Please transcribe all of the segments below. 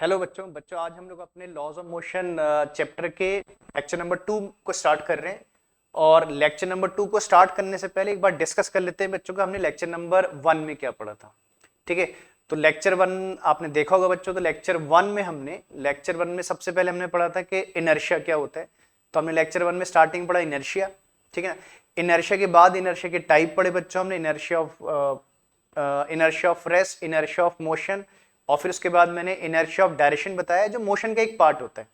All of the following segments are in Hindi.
हेलो बच्चों बच्चों आज हम लोग अपने लॉज ऑफ मोशन चैप्टर के लेक्चर नंबर 2 को स्टार्ट कर रहे हैं। और लेक्चर नंबर 2 को स्टार्ट करने से पहले एक बार डिस्कस कर लेते हैं बच्चों का हमने लेक्चर नंबर 1 में क्या पढ़ा था। ठीक है, तो लेक्चर 1 आपने देखा होगा बच्चों। तो लेक्चर 1 में सबसे पहले हमने पढ़ा था कि इनर्शिया क्या होता है। तो हमने लेक्चर 1 में स्टार्टिंग पढ़ा इनर्शिया। ठीक है ना। इनर्शिया के बाद इनर्शिया के टाइप पढ़े बच्चों हमने। Inertia of rest, inertia of motion, और फिर उसके बाद मैंने इनर्शिया ऑफ डायरेक्शन बताया जो मोशन का एक पार्ट होता है।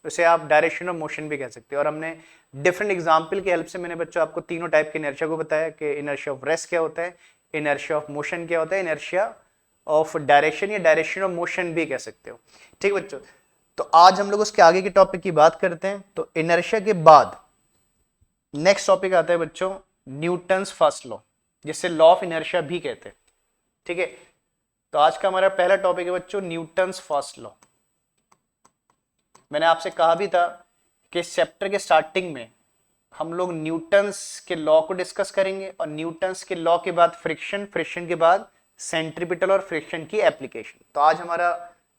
उसे आप डायरेक्शन ऑफ मोशन भी कह सकते हो। और हमने डिफरेंट एग्जांपल की हेल्प से मैंने बच्चों आपको तीनों टाइप के इनर्शिया को बताया कि इनर्शिया ऑफ रेस्ट क्या होता है, इनर्शिया ऑफ मोशन क्या होता है, इनर्शिया ऑफ डायरेक्शन या डायरेक्शन ऑफ मोशन भी कह सकते हो। ठीक है बच्चों, तो आज हम लोग उसके आगे के टॉपिक की बात करते हैं। तो इनर्शिया के बाद नेक्स्ट टॉपिक आता है बच्चों न्यूटन्स फर्स्ट लॉ, जिसे लॉ ऑफ इनर्शिया भी कहते हैं। ठीक है, तो आज का हमारा पहला टॉपिक है बच्चों न्यूटन्स फर्स्ट लॉ। मैंने आपसे कहा भी था कि इस चैप्टर के स्टार्टिंग में हम लोग न्यूटन्स के लॉ को डिस्कस करेंगे, और न्यूटन्स के लॉ के बाद फ्रिक्शन, फ्रिक्शन के बाद सेंट्रीपिटल और फ्रिक्शन की एप्लीकेशन। तो आज हमारा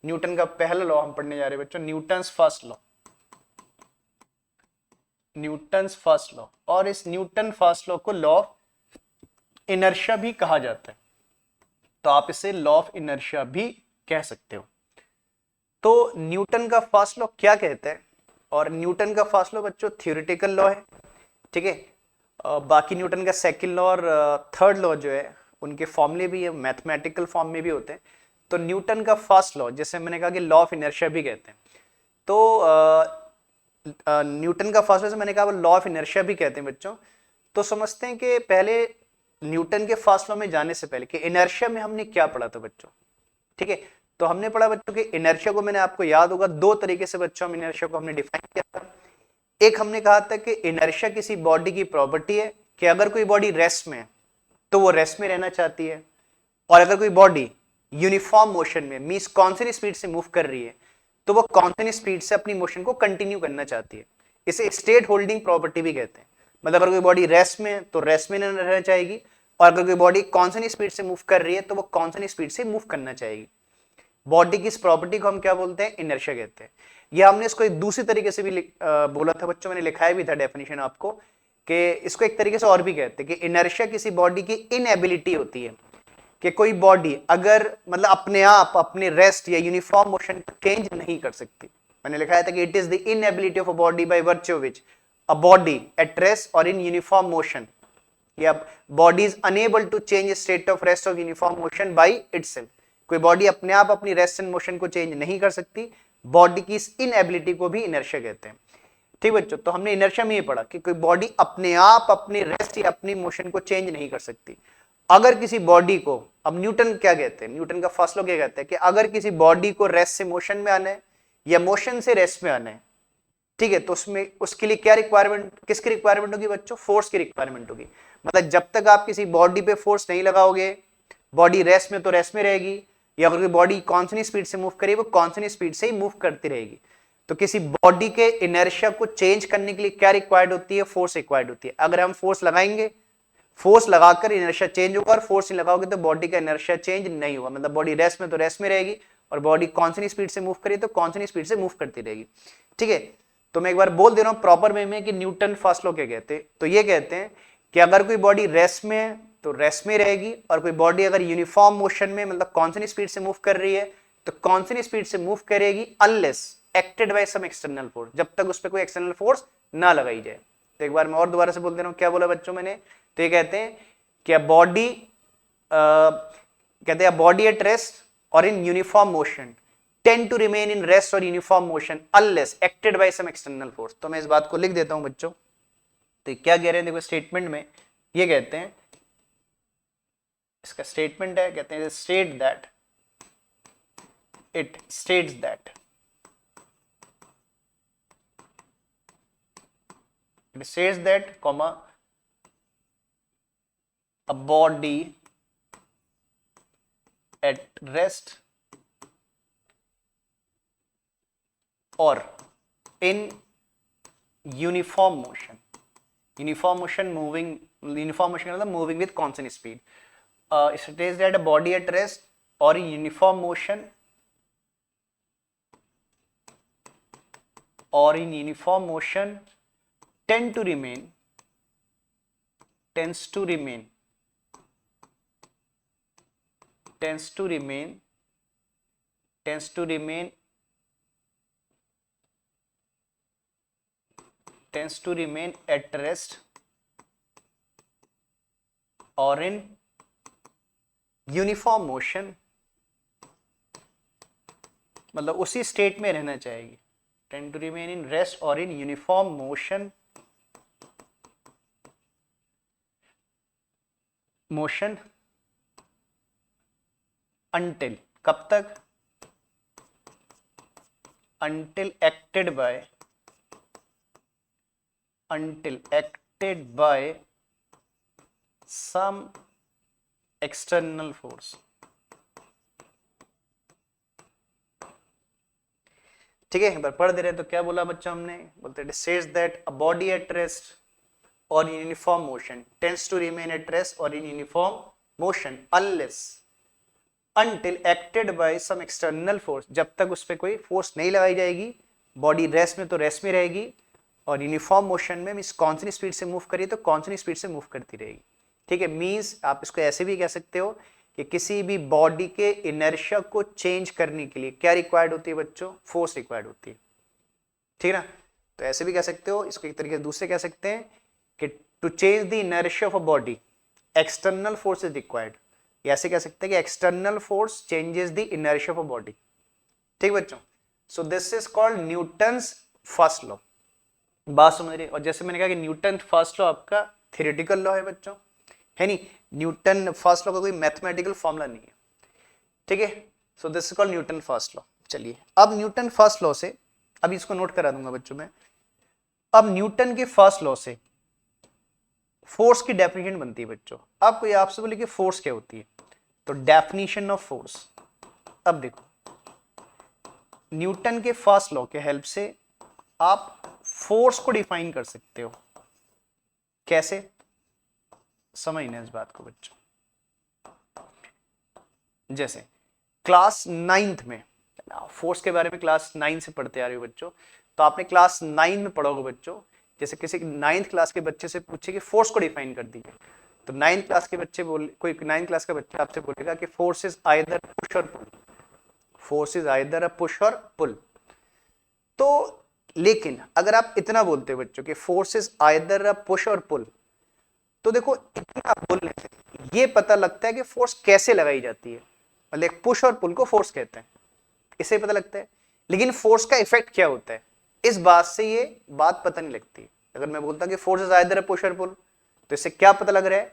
न्यूटन का पहला लॉ हम पढ़ने जा रहे हैं बच्चों, Newton's first law. Newton's first law, और इस न्यूटन फर्स्ट लॉ को लॉ ऑफ इनर्शिया भी कहा जाता है। तो आप इसे लॉ ऑफ इनर्शिया भी कह सकते हो। तो न्यूटन का फर्स्ट लॉ क्या कहता है, और न्यूटन का फर्स्ट लॉ बच्चों थ्योरेटिकल लॉ है। ठीक है, बाकी न्यूटन का सेकंड लॉ और थर्ड लॉ जो है उनके फॉर्मूले भी है, मैथमेटिकल फॉर्म में भी होते हैं। तो न्यूटन का फर्स्ट लॉ जैसे मैंने कहा कि लॉ ऑफ इनर्शिया भी कहते हैं। तो न्यूटन का फर्स्ट लॉ से मैंने कहा लॉ ऑफ इनर्शिया भी कहते हैं बच्चों। तो समझते हैं कि पहले न्यूटन के फर्स्ट लॉ में जाने से पहले कि इनर्शिया में हमने क्या पढ़ा था बच्चों। ठीक है, तो हमने पढ़ा बच्चों कि इनर्शिया को, मैंने आपको याद होगा, दो तरीके से बच्चों हम इनर्शिया को हमने डिफाइन किया था। एक हमने कहा था कि इनर्शिया किसी बॉडी की प्रॉपर्टी है कि अगर कोई बॉडी रेस्ट में है तो वो रेस्ट में रहना चाहती है, और अगर कोई बॉडी यूनिफॉर्म मोशन में मींस कांस्टेंट स्पीड से मूव कर रही है तो वो कांस्टेंट स्पीड से अपनी मोशन को कंटिन्यू करना चाहती है। इसे स्टेट होल्डिंग प्रॉपर्टी भी कहते हैं। मतलब अगर कोई बॉडी रेस्ट में है तो रेस्ट में रहना चाहेगी, और अगर कोई बॉडी कांस्टेंट स्पीड से मूव कर रही है तो वो कांस्टेंट स्पीड से मूव करना चाहेगी। बॉडी की इस प्रॉपर्टी को हम क्या बोलते हैं, इनर्शिया कहते हैं। यह हमने इसको एक दूसरी तरीके से भी बोला था बच्चों, मैंने लिखाया भी था डेफिनेशन आपको, कि इसको एक तरीके से और भी कहते हैं कि इनर्शिया किसी बॉडी की इनएबिलिटी होती है कि कोई बॉडी अगर मतलब अपने आप अपने रेस्ट या यूनिफॉर्म मोशन चेंज नहीं कर सकती। मैंने लिखाया था कि it is the inability of a body by virtue of which a body at rest और इन यूनिफॉर्म मोशन, या body is unable to change state of rest of uniform motion by itself. कोई बॉडी अपने आप अपनी रेस्ट एंड मोशन को चेंज नहीं कर सकती। बॉडी की इस इनएबिलिटी को भी इनर्शिया कहते हैं। ठीक बच्चों, तो हमने इनर्शिया में ये पढ़ा कि कोई बॉडी अपने आप अपनी रेस्ट या अपनी मोशन को चेंज नहीं कर सकती। अगर किसी बॉडी को, अब न्यूटन क्या कहते हैं, न्यूटन का फर्स्ट लॉ क्या कहते हैं कि अगर किसी बॉडी को रेस्ट से मोशन में आना है या मोशन से रेस्ट में आना है, ठीक है, तो उसमें उसके लिए क्या रिक्वायरमेंट, किसकी रिक्वायरमेंट होगी बच्चों, फोर्स की रिक्वायरमेंट होगी। मतलब जब तक आप किसी बॉडी पे फोर्स नहीं लगाओगे, बॉडी रेस्ट में तो रेस्ट में रहेगी, या अगर बॉडी कांस्टेंट स्पीड से मूव करे वो कांस्टेंट स्पीड से ही मूव करती रहेगी। तो किसी बॉडी के इनर्शिया को चेंज करने के लिए क्या रिक्वायर्ड होती है, फोर्स रिक्वायर्ड होती है। अगर हम फोर्स लगाएंगे, फोर्स लगाकर इनर्शिया चेंज होगा, और फोर्स नहीं लगाओगे तो बॉडी का इनर्शिया चेंज नहीं होगा। मतलब बॉडी रेस्ट में तो रेस्ट में रहेगी, और बॉडी कांस्टेंट स्पीड से मूव करे तो कांस्टेंट स्पीड से मूव करती रहेगी। ठीक है, तो मैं एक बार बोल दे रहा हूं प्रॉपर वे में कि न्यूटन फर्स्ट लॉ क्या कहते हैं। तो ये कहते हैं कि अगर कोई बॉडी रेस्ट में है तो रेस्ट में रहेगी, और कोई बॉडी अगर यूनिफॉर्म मोशन में मतलब कांस्टेंट स्पीड से मूव कर रही है तो कांस्टेंट स्पीड से मूव करेगी unless acted by some external force, जब तक उस पर कोई एक्सटर्नल फोर्स ना लगाई जाए। तो एक बार मैं और दोबारा से बोल दे रहा हूं, क्या बोला बच्चों मैंने। तो ये कहते हैं कि बॉडी कहते हैं बॉडी एट रेस्ट और in uniform motion tend to remain in rest or uniform motion unless acted by some external force। तो मैं इस बात को लिख देता हूं बच्चों। तो क्या कह रहे हैं, देखो स्टेटमेंट में ये कहते हैं, इसका स्टेटमेंट है, कहते हैं state that, it states that, it says that comma a body at rest or in uniform motion, uniform motion मतलब moving with constant speed, it says that a body at rest or in uniform motion or in uniform motion tends to remain at rest or in uniform motion, मतलब उसी स्टेट में रहना चाहिए। Tend to remain in rest और इन यूनिफॉर्म मोशन अंटिल, कब तक? until acted by some external force। ठीक है, एक बार पढ़ दे रहे हैं तो क्या बोला बच्चों हमने? बोलते हैं says that a body at rest or in uniform motion tends to remain at rest or in uniform motion until acted by some external force। जब तक उस पर कोई फोर्स नहीं लगाई जाएगी, बॉडी रेस्ट में तो रेस्ट में रहेगी, और यूनिफॉर्म मोशन में मींस कौन सी स्पीड से मूव करिए तो कौन सी स्पीड से मूव करती रहेगी। ठीक है, मींस आप इसको ऐसे भी कह सकते हो कि किसी भी बॉडी के इनर्शिया को चेंज करने के लिए क्या रिक्वायर्ड होती है बच्चों? फोर्स रिक्वायर्ड होती है। ठीक है ना, तो ऐसे भी कह सकते हो। इसको एक तरीके से दूसरे कह सकते हैं कि to change the inertia of a body external force is required, ऐसे कह सकते हैं कि external force changes the inertia of a body. ठीक बच्चों, so this is called Newton's first law. बात समझ रहे? और जैसे मैंने कहा कि न्यूटन फर्स्ट लॉ आपका थ्योरेटिकल लॉ है बच्चों, है नहीं? न्यूटन फर्स्ट लॉ का कोई मैथमेटिकल फॉर्मूला नहीं है। ठीक है, सो this is called Newton first law. चलिए, अब न्यूटन फर्स्ट लॉ से, अब इसको नोट करा दूंगा बच्चों में। अब न्यूटन के फर्स्ट लॉ से फोर्स की डेफिनेशन बनती है बच्चों। अब कोई आपसे बोले कि फोर्स क्या होती है, तो डेफिनेशन ऑफ फोर्स। अब देखो, न्यूटन के फर्स्ट लॉ के हेल्प से आप फोर्स को डिफाइन कर सकते हो। कैसे? समझना इस बात को बच्चों। जैसे क्लास 9th में, फोर्स के बारे में क्लास 9 से पढ़ते आ रहे हो बच्चों, तो आपने क्लास 9 में पढ़ोगे बच्चों। जैसे किसी 9th क्लास के बच्चे से पूछे कि फोर्स को डिफाइन कर दीजिए, तो 9th क्लास के बच्चे कोई 9th क्लास का बच्चा आपसे बोलेगा कि force is either push or pull, force is either a push or pull. तो लेकिन अगर आप इतना बोलते हो बच्चों कि force is either a push or pull, तो देखो इतना बोलने से ये पता लगता है कि फोर्स कैसे लगाई जाती है। मतलब पुश और पुल को फोर्स कहते हैं, इससे पता लगता है। लेकिन फोर्स का इफेक्ट क्या होता है, इस बात से ये बात पता नहीं लगती। अगर मैं बोलता कि force is either a push or pull, तो इससे क्या पता लग रहा है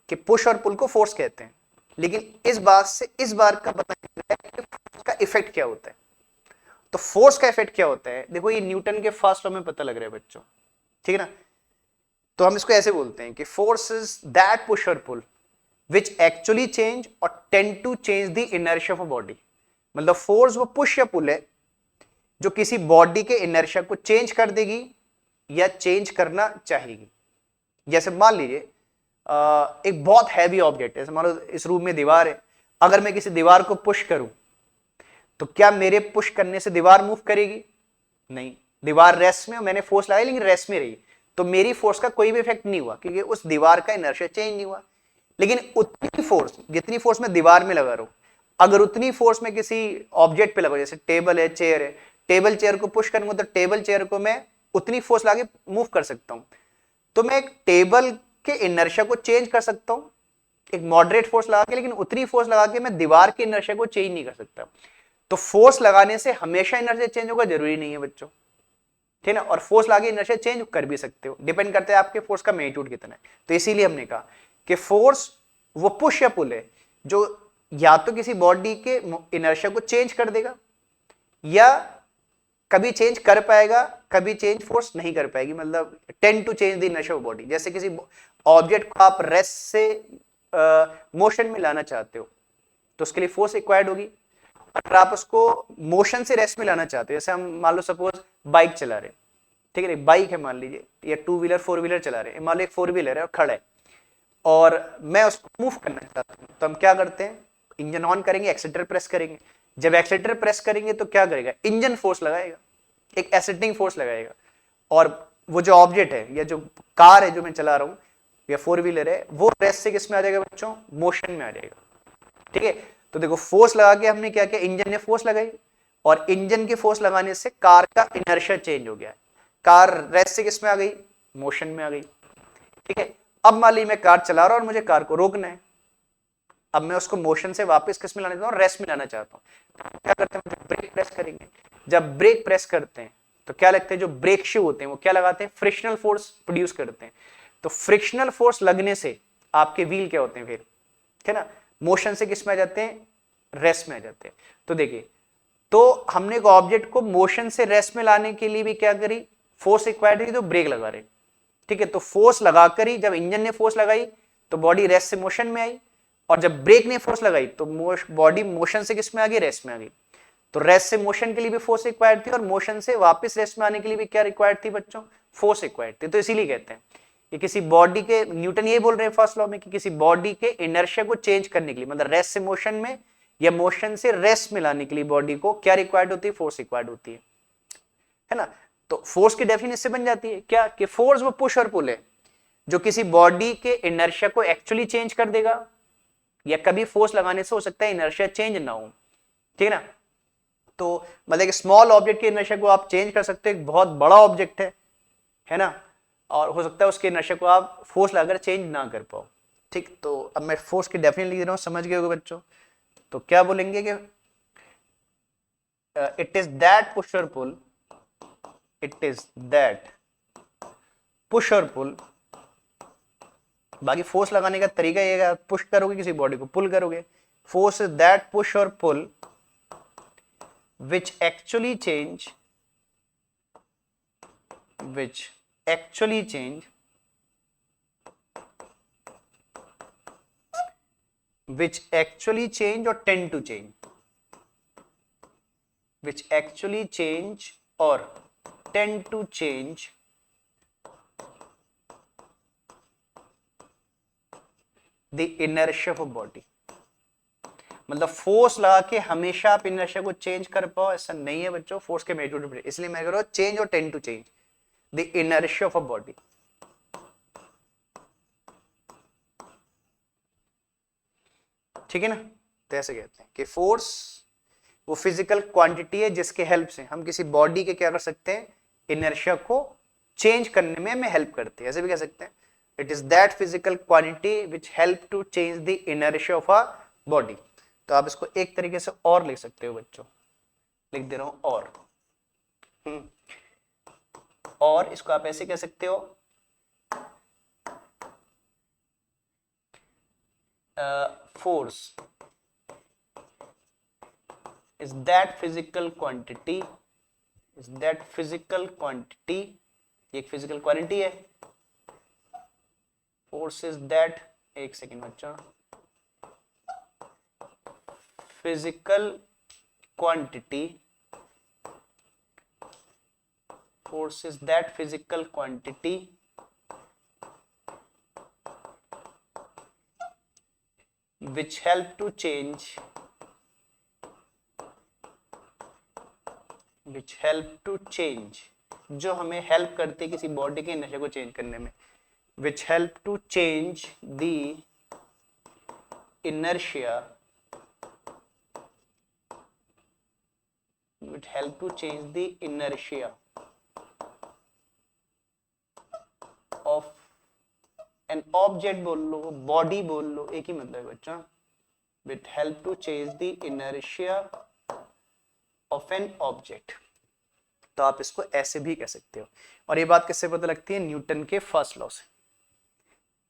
कि पुश और पुल को फोर्स कहते हैं। लेकिन इस बात से इस बार का पता नहीं लग रहा है कि फोर्स का इफेक्ट क्या होता है। तो फोर्स का इफेक्ट क्या होता है, देखो ये न्यूटन के फर्स्ट लॉ में पता लग रहा है बच्चों। ठीक है ना, तो हम इसको ऐसे बोलते हैं कि force is that push or pull which actually change or tend to change the inertia of a body। मतलब फोर्स वो पुश या पुल है जो किसी बॉडी के इनर्शिया को चेंज कर देगी या चेंज करना चाहेगी। जैसे मान लीजिए एक बहुत हैवी ऑब्जेक्ट है, मान लो इस रूम में दीवार है, अगर मैं किसी दीवार को पुश करूं तो क्या मेरे पुश करने से दीवार मूव करेगी? नहीं, दीवार रेस्ट में, मैंने फोर्स लगाई लेकिन रेस्ट में रही, तो मेरी फोर्स का कोई भी इफेक्ट नहीं हुआ क्योंकि उस दीवार का इनर्शिया चेंज नहीं हुआ। लेकिन उतनी फोर्स जितनी फोर्स मैं दीवार में लगा रहा हूं, अगर उतनी फोर्स मैं किसी ऑब्जेक्ट पे लगाऊं, जैसे टेबल है, चेयर है, टेबल चेयर को पुश करूंगा तो टेबल चेयर को मैं उतनी फोर्स लगा के मूव कर सकता हूं। तो मैं एक टेबल के इनर्शिया को चेंज कर सकता हूं एक मॉडरेट फोर्स लगा के, लेकिन उतनी फोर्स लगा के मैं दीवार के इनर्शिया को चेंज नहीं कर सकता। तो फोर्स लगाने से हमेशा इनर्शिया चेंज होगा जरूरी नहीं है बच्चों, ठीक है ना। और फोर्स लगा के इनर्शिया चेंज कर भी सकते हो, डिपेंड करता है आपके फोर्स का मैग्नीट्यूड कितना है। तो इसीलिए हमने कहा कि फोर्स वो पुश या पुल है जो या तो किसी बॉडी के इनर्शिया को चेंज कर देगा या कभी चेंज कर पाएगा, कभी चेंज फोर्स नहीं कर पाएगी, मतलब tend to change the inertia of body. जैसे किसी ऑब्जेक्ट को आप रेस्ट से मोशन में लाना चाहते हो तो उसके लिए फोर्स रिक्वायर्ड होगी। अगर आप उसको मोशन से रेस्ट में लाना चाहते हो, जैसे हम मान लो सपोज बाइक चला रहे हैं, ठीक है, बाइक है मान लीजिए, या 2 व्हीलर 4 व्हीलर चला रहे हैं, मान लो एक 4 व्हीलर है और खड़ा है और मैं उसको मूव करना चाहता हूं, तो हम क्या करते हैं, इंजन ऑन करेंगे, एक्सीलरेटर प्रेस करेंगे। जब एक्सीलरेटर प्रेस करेंगे तो क्या करेगा, इंजन फोर्स लगाएगा, एक एसिटिंग फोर्स लगाएगा, और वो जो ऑब्जेक्ट है या जो कार है जो मैं चला रहा हूं या फोर व्हीलर है, वो रेस्ट से किस में आ जाएगा बच्चों, मोशन में आ जाएगा। ठीक है, तो देखो फोर्स लगा के हमने क्या किया, इंजन ने फोर्स लगाई, और इंजन के फोर्स लगाने से कार का इनर्शिया चेंज हो गया, कार रेस्ट से किस में आ गई, मोशन में आ गई। ठीक है, अब मान ली मैं कार चला रहा हूं और मुझे कार को रोकना है, अब मैं उसको मोशन से वापस किस में लाना चाहता हूं, रेस्ट में लाना चाहता हूं। क्या करते हैं, ब्रेक प्रेस करेंगे। जब ब्रेक प्रेस करते हैं तो क्या लगता है, जो ब्रेक शू होते हैं वो क्या लगाते हैं, फ्रिक्शनल फोर्स प्रोड्यूस करते हैं। तो फ्रिक्शनल फोर्स लगने से आपके व्हील क्या होते हैं फिर, है ना, मोशन से किस में आ जाते हैं, रेस्ट में आ जाते हैं। तो देखिए, तो हमने एक ऑब्जेक्ट को मोशन से रेस्ट में लाने के लिए भी क्या करी, फोर्स रिक्वायर्ड थी, तो ब्रेक लगा रहे। ठीक है, तो फोर्स लगाकर ही, जब इंजन ने फोर्स लगाई तो बॉडी रेस्ट से मोशन में आई, और जब ब्रेक ने फोर्स लगाई तो बॉडी मोशन से किस में आ गई, रेस्ट में आ गई। तो रेस्ट से मोशन के लिए भी फोर्स रिक्वायर्ड थी, और मोशन से वापस रेस्ट में आने के लिए भी क्या रिक्वायर्ड थी बच्चों, फोर्स रिक्वायर्ड थी। तो इसीलिए कहते हैं कि किसी बॉडी के, न्यूटन ये बोल रहे हैं फर्स्ट लॉ में कि किसी बॉडी के इनर्शिया को चेंज करने के लिए, मतलब रेस्ट से मोशन में या मोशन से रेस्ट में लाने के लिए बॉडी को क्या रिक्वायर्ड होती है, फोर्स रिक्वायर्ड होती है ना। तो फोर्स की डेफिनेशन बन जाती है क्या, कि फोर्स वो पुश और पुल है जो किसी बॉडी के इनर्शिया को एक्चुअली चेंज कर देगा, या कभी फोर्स लगाने से हो सकता है इनर्शिया चेंज ना हो। ठीक है ना, तो मतलब एक स्मॉल ऑब्जेक्ट के इनर्शिया को आप चेंज कर सकते हो, एक बहुत बड़ा ऑब्जेक्ट है ना, और हो सकता है उसके इनर्शिया को आप फोर्स लगाकर चेंज ना कर पाओ। ठीक, तो अब मैं फोर्स की डेफिनेशन लिख रहा हूं, समझ गए होगे बच्चों। तो क्या बोलेंगे कि it is that push or pull, it is that push or पुल, बाकी फोर्स लगाने का तरीका ये है, पुश करोगे किसी बॉडी को, पुल करोगे। Force is that push or pull which actually change or tend to change, which actually change or tend to change the inertia of a body। मतलब फोर्स लगा के हमेशा आप इनर्शिया को चेंज कर पाओ ऐसा नहीं है बच्चों, फोर्स के मैग्नीट्यूड, इसलिए मैं कह रहा हूं चेंज और tend to change the inertia of a body. ठीक है ना, तो ऐसे कहते हैं कि फोर्स वो फिजिकल क्वांटिटी है जिसके हेल्प से हम किसी बॉडी के क्या कर सकते हैं, इनर्शिया को चेंज करने में हमें हेल्प करती है, ऐसे भी कह सकते हैं। It is that physical quantity which help to change the inertia of a body. तो आप इसको एक तरीके से और लिख सकते हो बच्चों, लिख दे रहा हूं और इसको आप ऐसे कह सकते हो, force is that physical quantity, ये एक फिजिकल क्वांटिटी है। फोर्स इज दैट, एक सेकेंड बच्चों, physical quantity, force is that physical quantity which help to change जो हमें हेल्प करती है किसी बॉडी के नशे को चेंज करने में, which help to change the inertia, it help to change the inertia of an object, बोल लो बॉडी बोल लो, एक ही मतलब है बच्चा। it help to change the inertia of an object। तो आप इसको ऐसे भी कह सकते हो, और ये बात किससे पता लगती है, न्यूटन के फर्स्ट लॉ से।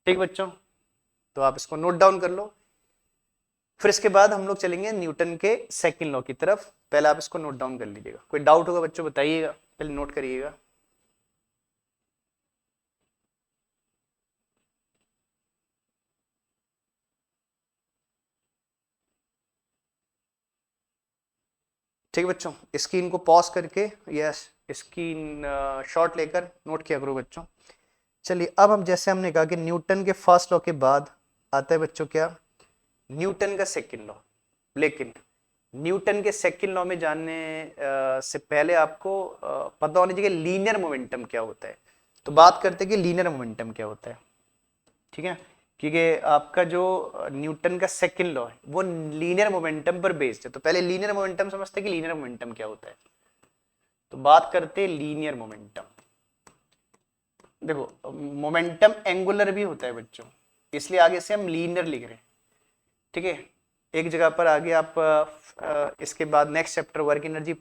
ठीक बच्चों, तो आप इसको नोट डाउन कर लो, फिर इसके बाद हम लोग चलेंगे न्यूटन के सेकंड लॉ की तरफ। पहले आप इसको नोट डाउन कर लीजिएगा, कोई डाउट होगा बच्चों बताइएगा, पहले नोट करिएगा। ठीक है बच्चों, स्क्रीन को पॉज करके यस स्क्रीन शॉट लेकर नोट किया करो बच्चों। चलिए, अब हम जैसे हमने कहा कि न्यूटन के फर्स्ट लॉ के बाद आता है बच्चों क्या, न्यूटन का सेकंड लॉ। लेकिन न्यूटन के सेकंड लॉ में जानने से पहले आपको पता होना चाहिए लीनियर मोमेंटम क्या होता है। तो बात करते हैं कि लीनियर मोमेंटम क्या होता है, ठीक है, क्योंकि आपका जो न्यूटन का सेकंड लॉ है वो लीनियर मोमेंटम पर बेस्ड है। तो पहले लीनियर मोमेंटम समझते हैं कि लीनियर मोमेंटम क्या होता है। तो बात करते हैं लीनियर मोमेंटम। देखो मोमेंटम एंगुलर भी होता है बच्चों, इसलिए आगे से हम लीनियर लिख रहे हैं, ठीक है। एक जगह पर आगे आप इसके बाद next chapter work energy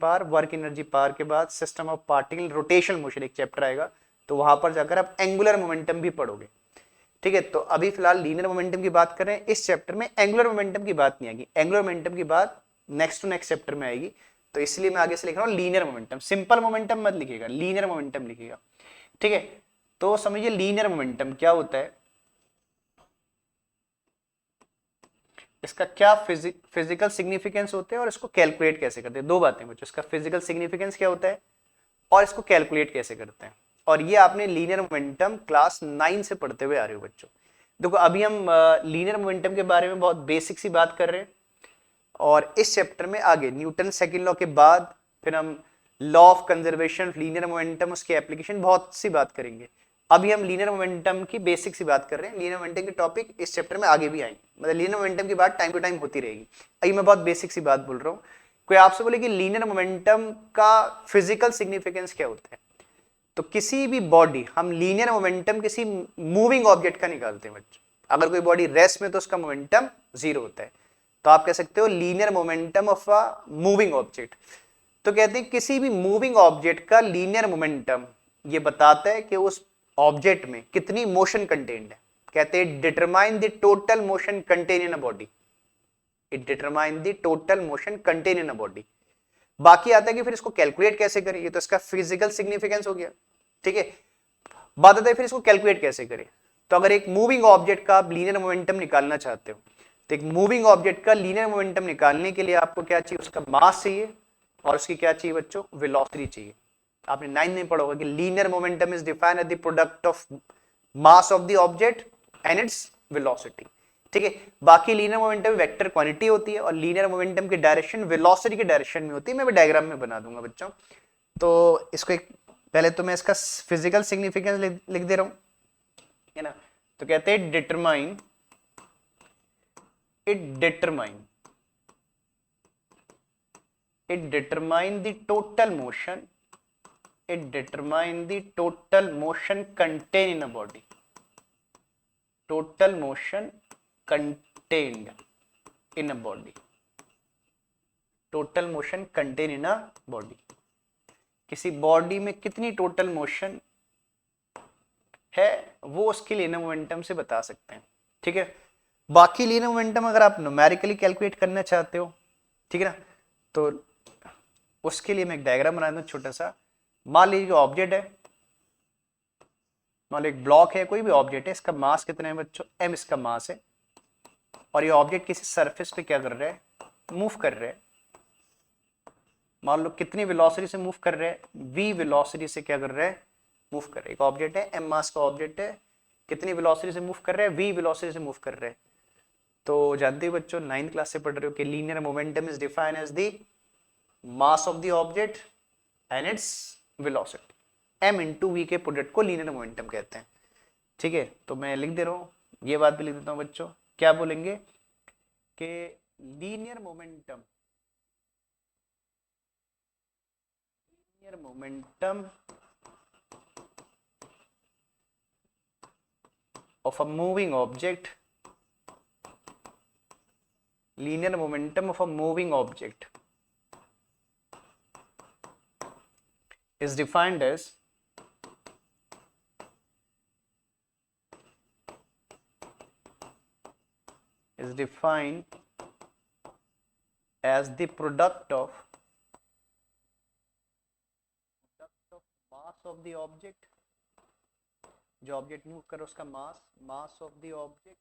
power के बाद system of particle rotational motion एक चैप्टर आएगा, तो वहां पर जाकर आप एंगुलर मोमेंटम भी पढ़ोगे, ठीक है। तो अभी फिलहाल लीनियर मोमेंटम की बात कर रहे हैं, इस चैप्टर में एंगुलर मोमेंटम की बात नहीं आएगी, एंगुलर मोमेंटम की बात नेक्स्ट टू नेक्स्ट चैप्टर में आएगी। तो इसलिए मैं आगे से लिख रहा हूं लीनियर मोमेंटम, सिंपल मोमेंटम मत लिखिएगा, लीनियर मोमेंटम लिखिएगा, ठीक है। तो समझिए लीनियर मोमेंटम क्या होता है, इसका क्या फिजिकल सिग्निफिकेंस होते हैं और इसको कैलकुलेट कैसे करते हैं। दो बातें बच्चों, इसका फिजिकल सिग्निफिकेंस क्या होता है और इसको कैलकुलेट कैसे करते हैं। और ये आपने लीनियर मोमेंटम क्लास 9 से पढ़ते हुए आ रहे हो बच्चों। देखो अभी हम लीनियर मोमेंटम के बारे में बहुत बेसिक सी बात कर रहे हैं, और इस चैप्टर में आगे न्यूटन सेकंड लॉ के बाद फिर हम law of conservation, linear momentum, उसकी एप्लीकेशन बहुत सी बात करेंगे। अभी हम लीनियर मोमेंटम की बेसिक सी बात कर रहे हैं, लीनियर मोमेंटम के टॉपिक इस चैप्टर में आगे भी आएंगे, मतलब लीनियर मोमेंटम की बात टाइम टू टाइम होती रहेगी। अभी मैं बहुत बेसिक सी बात बोल रहा हूँ। कोई आपसे बोले कि लीनियर मोमेंटम का फिजिकल सिग्निफिकेंस क्या होता है, तो किसी भी बॉडी, हम लीनियर मोमेंटम किसी मूविंग ऑब्जेक्ट का निकालते हैं बच्चों। अगर कोई बॉडी रेस्ट में तो उसका मोमेंटम 0 होता है, तो आप कह सकते हो linear momentum of a moving object. तो कहते हैं किसी भी मूविंग ऑब्जेक्ट का लीनियर मोमेंटम ये बताता है कि उस ऑब्जेक्ट में कितनी मोशन कंटेन्ड है। कहते हैं determine the total motion contain in a body, it determine the total motion contain in a body. बाकी आता है कि फिर इसको कैलकुलेट कैसे करें, ये तो इसका फिजिकल सिग्निफिकेंस हो गया, ठीक है। बात आता है फिर इसको कैलकुलेट कैसे करें। तो अगर एक मूविंग ऑब्जेक्ट का आप लीनियर मोमेंटम निकालना चाहते हो, तो एक मूविंग ऑब्जेक्ट का लीनियर मोमेंटम निकालने के लिए आपको क्या चाहिए, उसका मास चाहिए, और उसकी क्या चाहिए बच्चों, वेलोसिटी चाहिए। आपने 9 में पढ़ा होगा कि linear momentum is defined as the product of mass of the object and its velocity, ठीक है। बाकी लीनियर मोमेंटम वेक्टर क्वांटिटी होती है, और लीनियर मोमेंटम की डायरेक्शन वेलोसिटी के डायरेक्शन में होती है। मैं भी डायग्राम में बना दूंगा बच्चों। तो इसको एक पहले तो मैं इसका फिजिकल सिग्निफिकेंस लिख दे रहा हूं, है ना। तो कहते हैं determine, it determine the total motion, it determine the total motion contained in a body, total motion contained in a body, total motion contained in a body। किसी बॉडी में कितनी टोटल मोशन है वो उसकी लीनियर मोमेंटम से बता सकते हैं, ठीक है। बाकी लीनियर मोमेंटम अगर आप न्यूमेरिकली कैलकुलेट करना चाहते हो, ठीक है ना, तो उसके लिए मैं एक डायग्राम बना दूं छोटा सा। मान लीजिए ऑब्जेक्ट है, मान लो एक ब्लॉक है, कोई भी ऑब्जेक्ट है, इसका मास कितना है बच्चों, m इसका मास है, और ये ऑब्जेक्ट किसी सरफेस पे क्या कर रहा है, मूव कर रहा है। मान लो कितनी वेलोसिटी से मूव कर रहा है, v वेलोसिटी से क्या कर रहा है, मूव कर रहा है। एक ऑब्जेक्ट है, m मास का ऑब्जेक्ट है, कितनी वेलोसिटी से मूव कर रहा है, v वेलोसिटी से मूव कर रहा है। तो जानते हो बच्चों 9th क्लास से पढ़ रहे हो कि linear momentum is defined as the mass of the object and its velocity, m into V के प्रोडक्ट को लीनियर मोमेंटम कहते हैं, ठीक है। तो मैं लिख दे रहा हूं, ये बात भी लिख देता हूं बच्चों। क्या बोलेंगे कि linear momentum of a moving object, linear momentum of a moving object is defined as the product of mass of the object, जो ऑब्जेक्ट मूव कर उसका मास of the object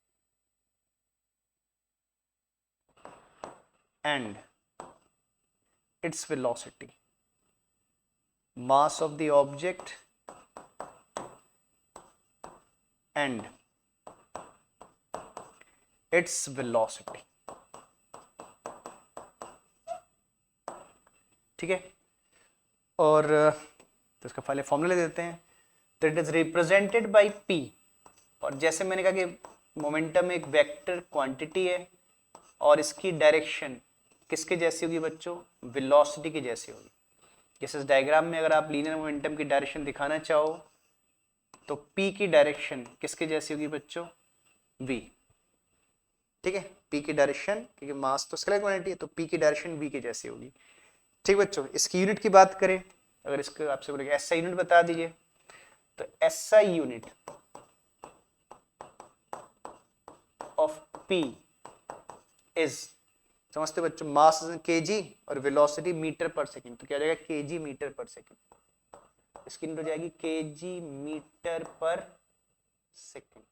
and its velocity, mass of the object and its velocity. ठीक है। और तो इसका पहले फॉर्मूला ले देते हैं। तो it is represented by P, और जैसे मैंने कहा कि मोमेंटम एक वेक्टर क्वांटिटी है और इसकी डायरेक्शन किसके जैसी होगी बच्चों, वेलोसिटी की जैसी होगी। जैसे इस डायग्राम में अगर आप लीनियर मोमेंटम की डायरेक्शन दिखाना चाहो तो p की डायरेक्शन किसके जैसी होगी बच्चों, v। ठीक है, p की डायरेक्शन, क्योंकि मास तो स्केलर क्वांटिटी है तो p की डायरेक्शन v की जैसी होगी। ठीक बच्चों, इसकी यूनिट की बात करें, अगर इसको आपसे बोलेंगे एसआई यूनिट बता दीजिए, तो SI unit of p is, समझते बच्चों, मास केजी और वेलोसिटी मीटर पर सेकंड, तो क्या हो जाएगा केजी मीटर पर सेकंड। इसकी यूनिट हो जाएगी केजी मीटर पर सेकंड।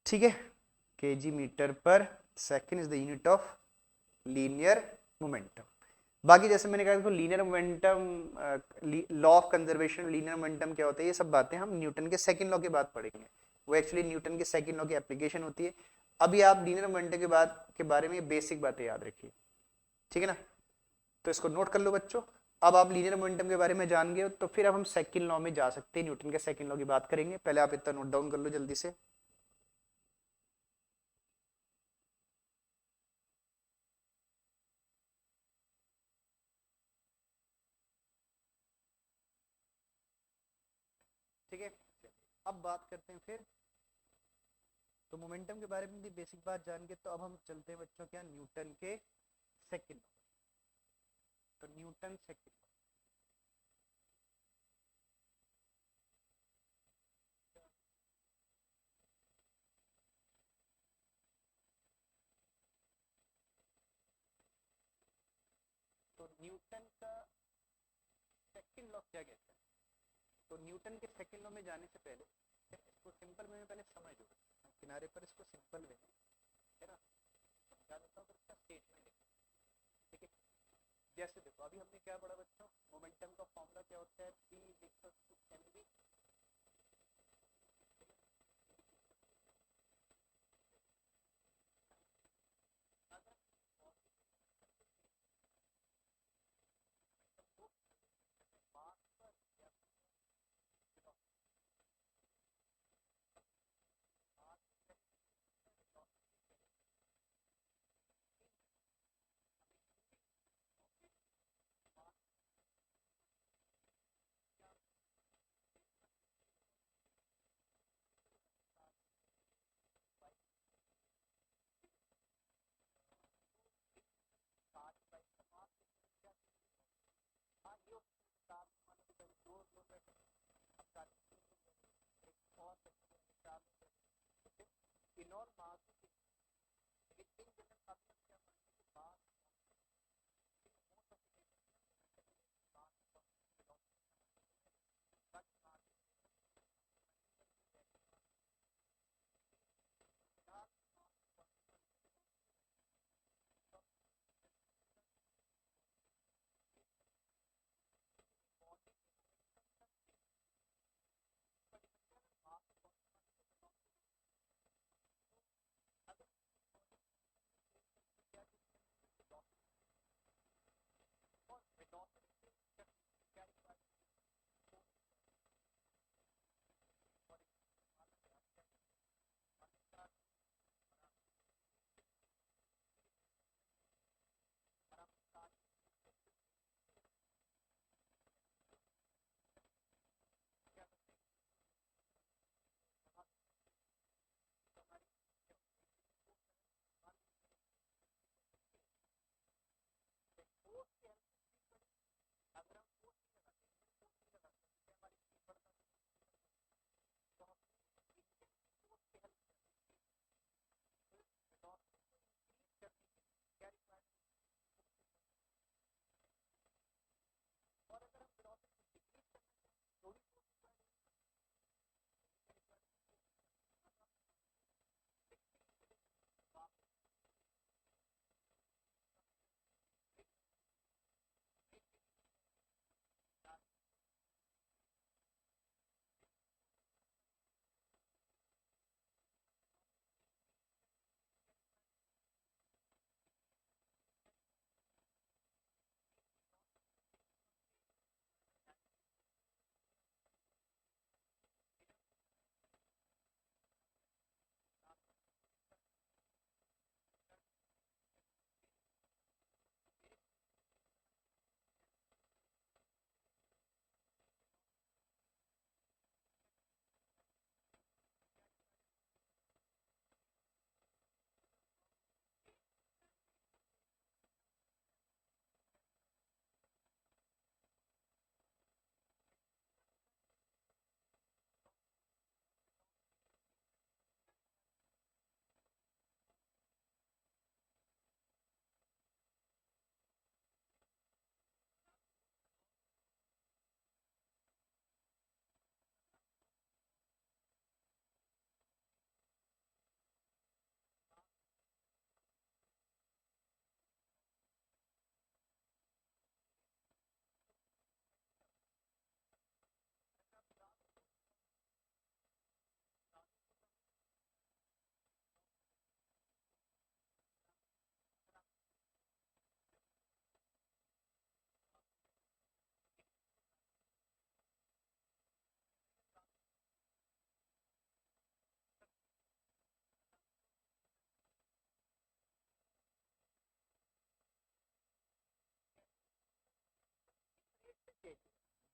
ठीक है, KG metre per second is the unit of linear momentum. बाकी जैसे मैंने कहा linear momentum, law of conservation, linear momentum क्या होता है, ये सब बातें हम न्यूटन के सेकंड लॉ के बाद पढ़ेंगे। वो एक्चुअली न्यूटन के सेकंड लॉ की एप्लीकेशन होती है। अभी आप लीनियर मोमेंटम के बारे में बेसिक बातें याद रखिए, ठीक है ना। तो इसको नोट कर लो बच्चों। अब आप लीनियर मोमेंटम के बारे में जान गए हो, तो फिर अब हम सेकंड लॉ में जा सकते हैं, न्यूटन के सेकंड लॉ की बात करेंगे। पहले आप इतना नोट डाउन कर लो जल्दी से। ठीक है, अब बात करते हैं फिर, तो मोमेंटम के बारे में भी बेसिक बात जान के, तो अब हम चलते हैं बच्चों क्या, न्यूटन के सेकंड लॉ। तो न्यूटन सेकंड, तो न्यूटन का सेकंड लॉ क्या कहता है। तो न्यूटन के सेकंड लॉ में जाने से पहले इसको सिंपल वे में पहले समझ लो, किनारे पर इसको सिंपल वे में, है ना, समझा देता हूँ, तो इसका स्टेटमेंट। ठीक है, जैसे देखो अभी हमने क्या पढ़ा बच्चों, मोमेंटम का फॉर्मूला क्या होता है, p mv।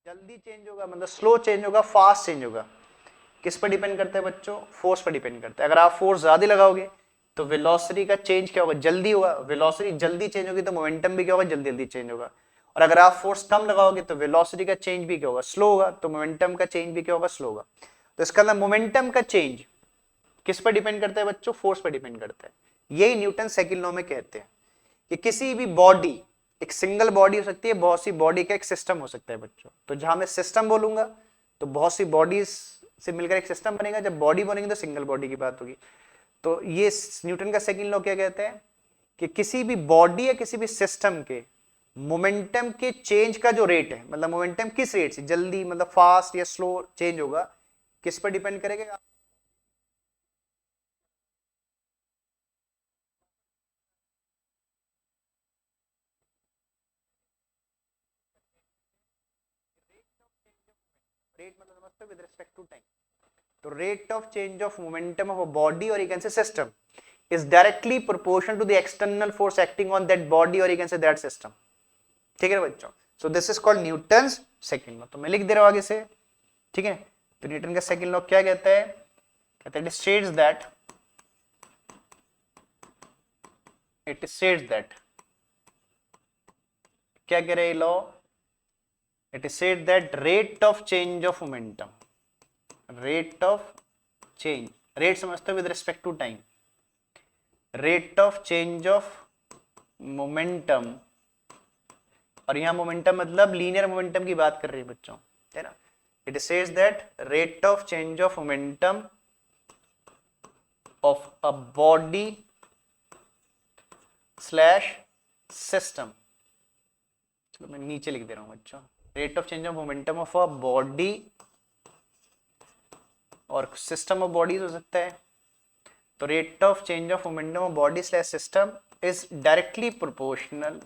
जल्दी चेंज होगा मतलब स्लो चेंज होगा, फास्ट चेंज होगा, किस पर डिपेंड करता है बच्चों? फोर्स पर डिपेंड करता है। अगर आप फोर्स ज्यादा लगाओगे तो वेलोसिटी का चेंज क्या होगा? जल्दी होगा। वेलोसिटी जल्दी चेंज होगी तो मोमेंटम भी क्या होगा? जल्दी जल्दी चेंज होगा। और अगर आप फोर्स कम लगाओगे तो वेलोसिटी का चेंज भी क्या होगा? स्लो होगा। तो मोमेंटम का चेंज भी क्या होगा? स्लो होगा। तो इसका मतलब मोमेंटम का चेंज किस पर डिपेंड करता है बच्चों? फोर्स पर डिपेंड करता है। यही न्यूटन सेकंड लॉ में कहते हैं कि किसी भी बॉडी, एक सिंगल बॉडी हो सकती है, बहुत सी बॉडी का एक सिस्टम हो सकता है बच्चों। तो जहां मैं सिस्टम बोलूंगा तो बहुत सी बॉडीज से मिलकर एक सिस्टम बनेगा, जब बॉडी बनेगी तो सिंगल बॉडी की बात होगी। तो ये न्यूटन का सेकंड लॉ क्या कहता है कि किसी भी बॉडी या किसी भी सिस्टम के मोमेंटम के चेंज का जो रेट है, मतलब मोमेंटम किस रेट से जल्दी मतलब फास्ट या स्लो चेंज होगा, किस पर डिपेंड करेगा? रेट मतलब समझते हो, विद रिस्पेक्ट टू टाइम। तो rate of change of momentum of a body or you can say system is directly proportional to the external force acting on that body or you can say that system। ठीक है बच्चों? so this is called Newton's second law। तो मैं लिख दे रहा हूं आगे से, ठीक है? तो न्यूटन का सेकंड लॉ क्या कहता है? कहता है it states that क्या कह रहे हैं law? it said that rate of change of momentum, rate of change, rate समझते हो with respect to time, rate of change of momentum, और यहां मोमेंटम मतलब लीनियर मोमेंटम की बात कर रही है बच्चों, है ना? It says that rate of change of momentum of a body slash system, चलो मैं नीचे लिख दे रहा हूं बच्चों, rate of change of momentum of a body और सिस्टम ऑफ बॉडीज हो सकता है। तो rate of change of momentum of body slash system is directly proportional,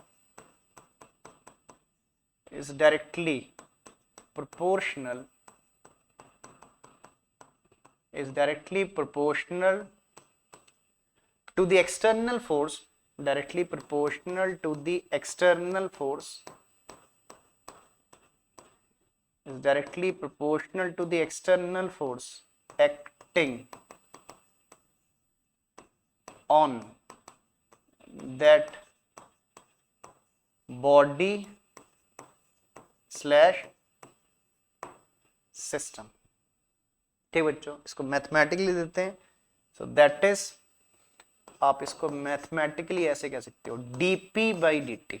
is directly proportional to the external force, directly proportional to the external force, is directly proportional to the external force acting on that body slash system. ठीक बच्चों, इसको मैथमेटिकली देते हैं। सो दैट इज, आप इसको मैथमेटिकली ऐसे कह सकते हो, डीपी बाई डी टी।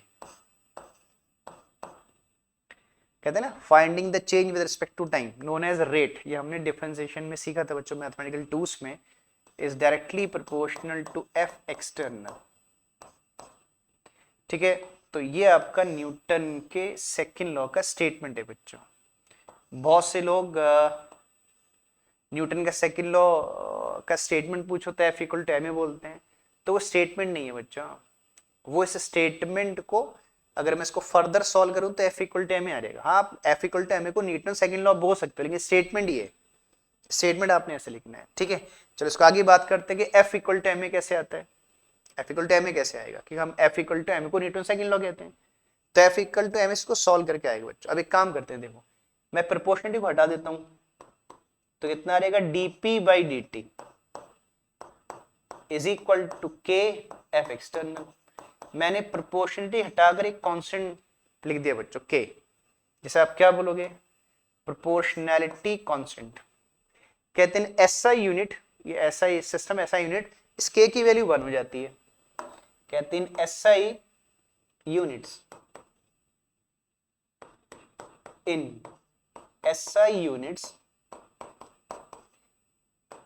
कहते हैं ना finding the change with respect to time known as rate, ये हमने डिफरेंशिएशन में सीखा था बच्चों मैथमेटिकल टूल्स में, is directly proportional to F external. ठीक है, तो ये आपका न्यूटन के सेकंड लॉ का स्टेटमेंट है बच्चों। बहुत से लोग न्यूटन का सेकंड लॉ का स्टेटमेंट पूछो तो F equal to M A बोलते हैं, तो वो स्टेटमेंट नहीं है बच्चों। वो इस स्टेटमेंट को अगर मैं इसको फर्दर सॉल्व करूं तो F equal to M a आ जाएगा। हाँ, आप F equal to M A को न्यूटन सेकंड लॉ बोल सकते हो, लेकिन स्टेटमेंट ये है, स्टेटमेंट आपने ऐसे लिखना है। ठीक है, चलो इसको आगे बात करते हैं कि F equal to M A कैसे आता है। F equal to M A कैसे आएगा? क्योंकि हम F equal to M A को न्यूटन सेकंड लॉ कहते हैं। तो F equal to M A इसको सॉल्व करके आएगा बच्चों। अब एक काम करते हैं, देखो मैं प्रोपोर्शनलिटी को हटा देता हूं, तो कितना रहेगा? DP by D T is equal to K F external. मैंने प्रोपोर्शनलिटी हटाकर एक कांस्टेंट लिख दिया बच्चों, के। जैसे आप क्या बोलोगे? Proportionality constant. कहते हैं एसआई यूनिट, ये एसआई सिस्टम, एसआई यूनिट, इस के की वैल्यू 1 हो जाती है। कहते हैं SI units, in SI units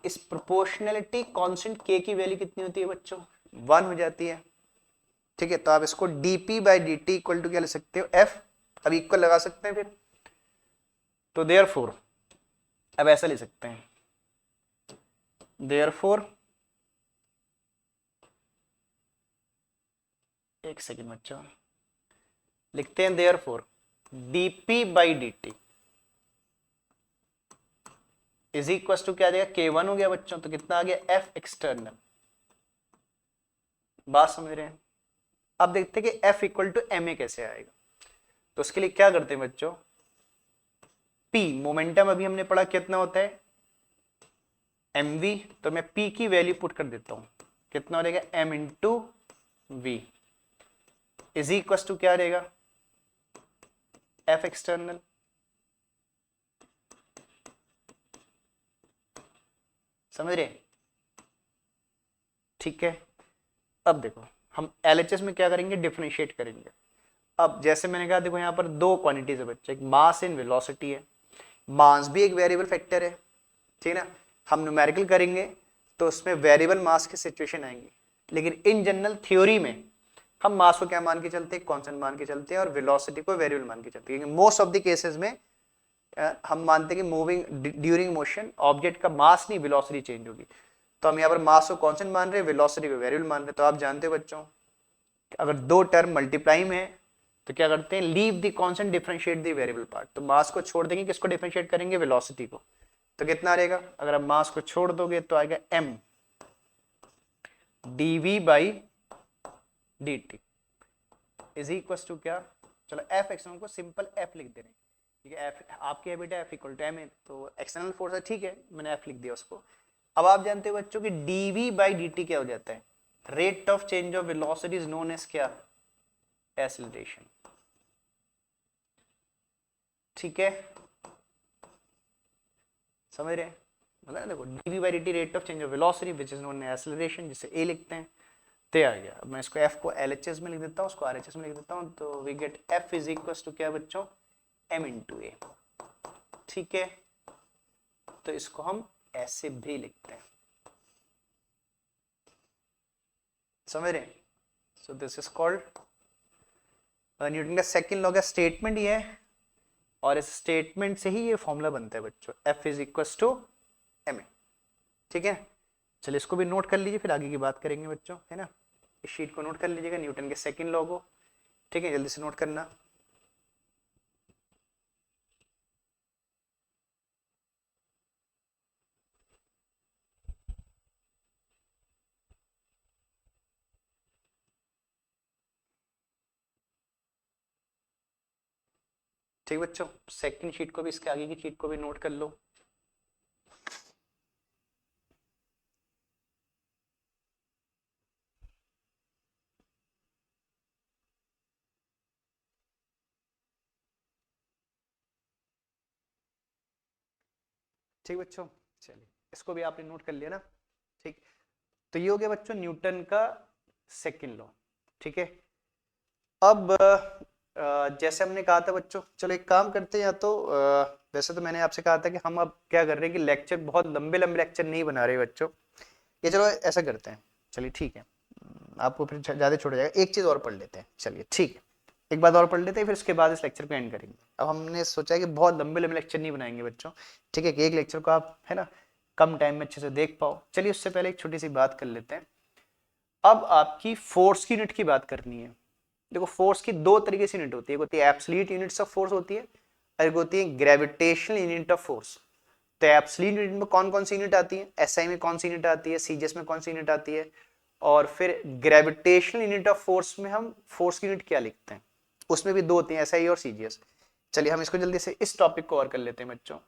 इस प्रोपोर्शनैलिटी कांस्टेंट के की वैल्यू कितनी होती है बच्चों? 1 हो जाती है। ठीक है, तो आप इसको DP by D T equal to क्या ले सकते हो? एफ। अब इक्वल लगा सकते हैं फिर, तो देयरफॉर अब ऐसा ले सकते हैं, देयरफॉर, एक सेकेंड बच्चों, लिखते हैं therefore DP by D T is equal to क्या आ जाएगा? K1 हो गया बच्चों, तो कितना आ गया? F external. बात समझ रहे हैं? अब देखते हैं कि F equal to M A कैसे आएगा। तो उसके लिए क्या करते हैं बच्चों, पी मोमेंटम अभी हमने पढ़ा कितना होता है mv, तो मैं p की वैल्यू पुट कर देता हूं, कितना हो जाएगा m into V is equal to क्या रहेगा f एक्सटर्नल। समझ रहे? ठीक है। अब देखो हम LHS में क्या करेंगे, डिफरेंशिएट करेंगे। अब जैसे मैंने कहा देखो यहाँ पर दो क्वांटिटीज है बच्चे, एक मास एंड वेलोसिटी है। मास भी एक वेरिएबल फैक्टर है, ठीक है ना। हम न्यूमेरिकल करेंगे तो उसमें वेरिएबल मास की सिचुएशन आएंगी, लेकिन इन जनरल थ्योरी में हम मास को क्या मान के चलते हैं, कांस्टेंट मान के चलते हैं, और वेलोसिटी को वेरिएबल मान के चलते हैं। क्योंकि मोस्ट ऑफ द केसेस में हम मानते हैं कि मूविंग ड्यूरिंग मोशन ऑब्जेक्ट का मास नहीं वेलोसिटी चेंज होगी, तो हम यहाँ पर मास को कांस्टेंट मान रहे हैं, वेलोसिटी को वेरिएबल मान रहे हैं। तो आप जानते हो बच्चों अगर दो टर्म मल्टीप्लाई में है तो क्या करते हैं, leave the constant differentiate the variable part. तो मास को छोड़ देंगे, किसको डिफरेंशिएट करेंगे, वेलोसिटी को। तो कितना रहेगा, अगर आप मास को छोड़ दोगे तो आएगा m dv by dt is equal to क्या, चलो f एक्सटर्नल को सिंपल f लिख दे रहे हैं, ठीक है। f आपके है बेटा f इक्वल टू m है, तो एक्सटर्नल फोर्स है, ठीक है, मैंने f लिख दिया उसको। अब आप जानते हो बच्चों कि dv बाई dt क्या हो जाता है, rate of change of velocity is known as क्या, एक्सेलरेशन। ठीक है, समझ रहे हैं? मतलब देखो dv by dt rate of change of velocity which is known as acceleration, जिसे a लिखते हैं। तो आ गया। अब मैं इसको f को LHS में लिख देता हूँ, उसको RHS में लिख देता हूँ, तो we get f is equal to क्या बच्चों, m इंटू ए। ठीक है, तो इसको हम ऐसे भी लिखते हैं, समझ रहे हैं? सो दिस इज कॉल्ड न्यूटन का सेकंड लॉ का स्टेटमेंट ये है, और इस स्टेटमेंट से ही ये फॉर्मूला बनता है बच्चों, f is equal to m। ठीक है, चलिए इसको भी नोट कर लीजिए, फिर आगे की बात करेंगे बच्चों, है ना। इस शीट को नोट कर लीजिएगा, न्यूटन के सेकंड लॉ को। ठीक है, जल्दी से नोट करना। ठीक बच्चों, सेकंड शीट को भी, इसके आगे की शीट को भी नोट कर लो। ठीक बच्चों, चलिए इसको भी आपने नोट कर लिया ना। ठीक, तो ये हो गया बच्चों न्यूटन का सेकंड लॉ। ठीक है, अब जैसे हमने कहा था बच्चों, चलो एक काम करते हैं, या तो वैसे तो मैंने आपसे कहा था कि हम अब क्या कर रहे हैं कि लेक्चर बहुत लंबे लंबे लेक्चर नहीं बना रहे बच्चों, ये चलो ऐसा करते हैं। चलिए ठीक है, आपको फिर ज़्यादा छोड़ जाएगा, एक चीज़ और पढ़ लेते हैं। चलिए ठीक है, एक बात और पढ़ लेते हैं, फिर उसके बाद इस लेक्चर को एंड करेंगे। अब हमने सोचा है कि बहुत लंबे लंबे लेक्चर नहीं बनाएंगे बच्चों, ठीक है, कि एक लेक्चर को आप, है ना, कम टाइम में अच्छे से देख पाओ। चलिए उससे पहले एक छोटी सी बात कर लेते हैं। अब आपकी फोर्स की यूनिट की बात करनी है। देखो फोर्स की दो तरीके से यूनिट होती है, एक होती है एब्सोल्यूट यूनिट्स ऑफ फोर्स होती है, और एक होती है ग्रेविटेशनल यूनिट ऑफ फोर्स। तो एब्सोल्यूट यूनिट में कौन कौन सी यूनिट आती है, एसआई में कौन सी यूनिट आती है, सीजीएस में कौन सी यूनिट आती है, और फिर ग्रेविटेशनल यूनिट ऑफ फोर्स में हम फोर्स की यूनिट क्या लिखते हैं, उसमें भी दो होती हैं, एसआई और सीजीएस। चलिए हम इसको जल्दी से इस टॉपिक को और कर लेते हैं बच्चों,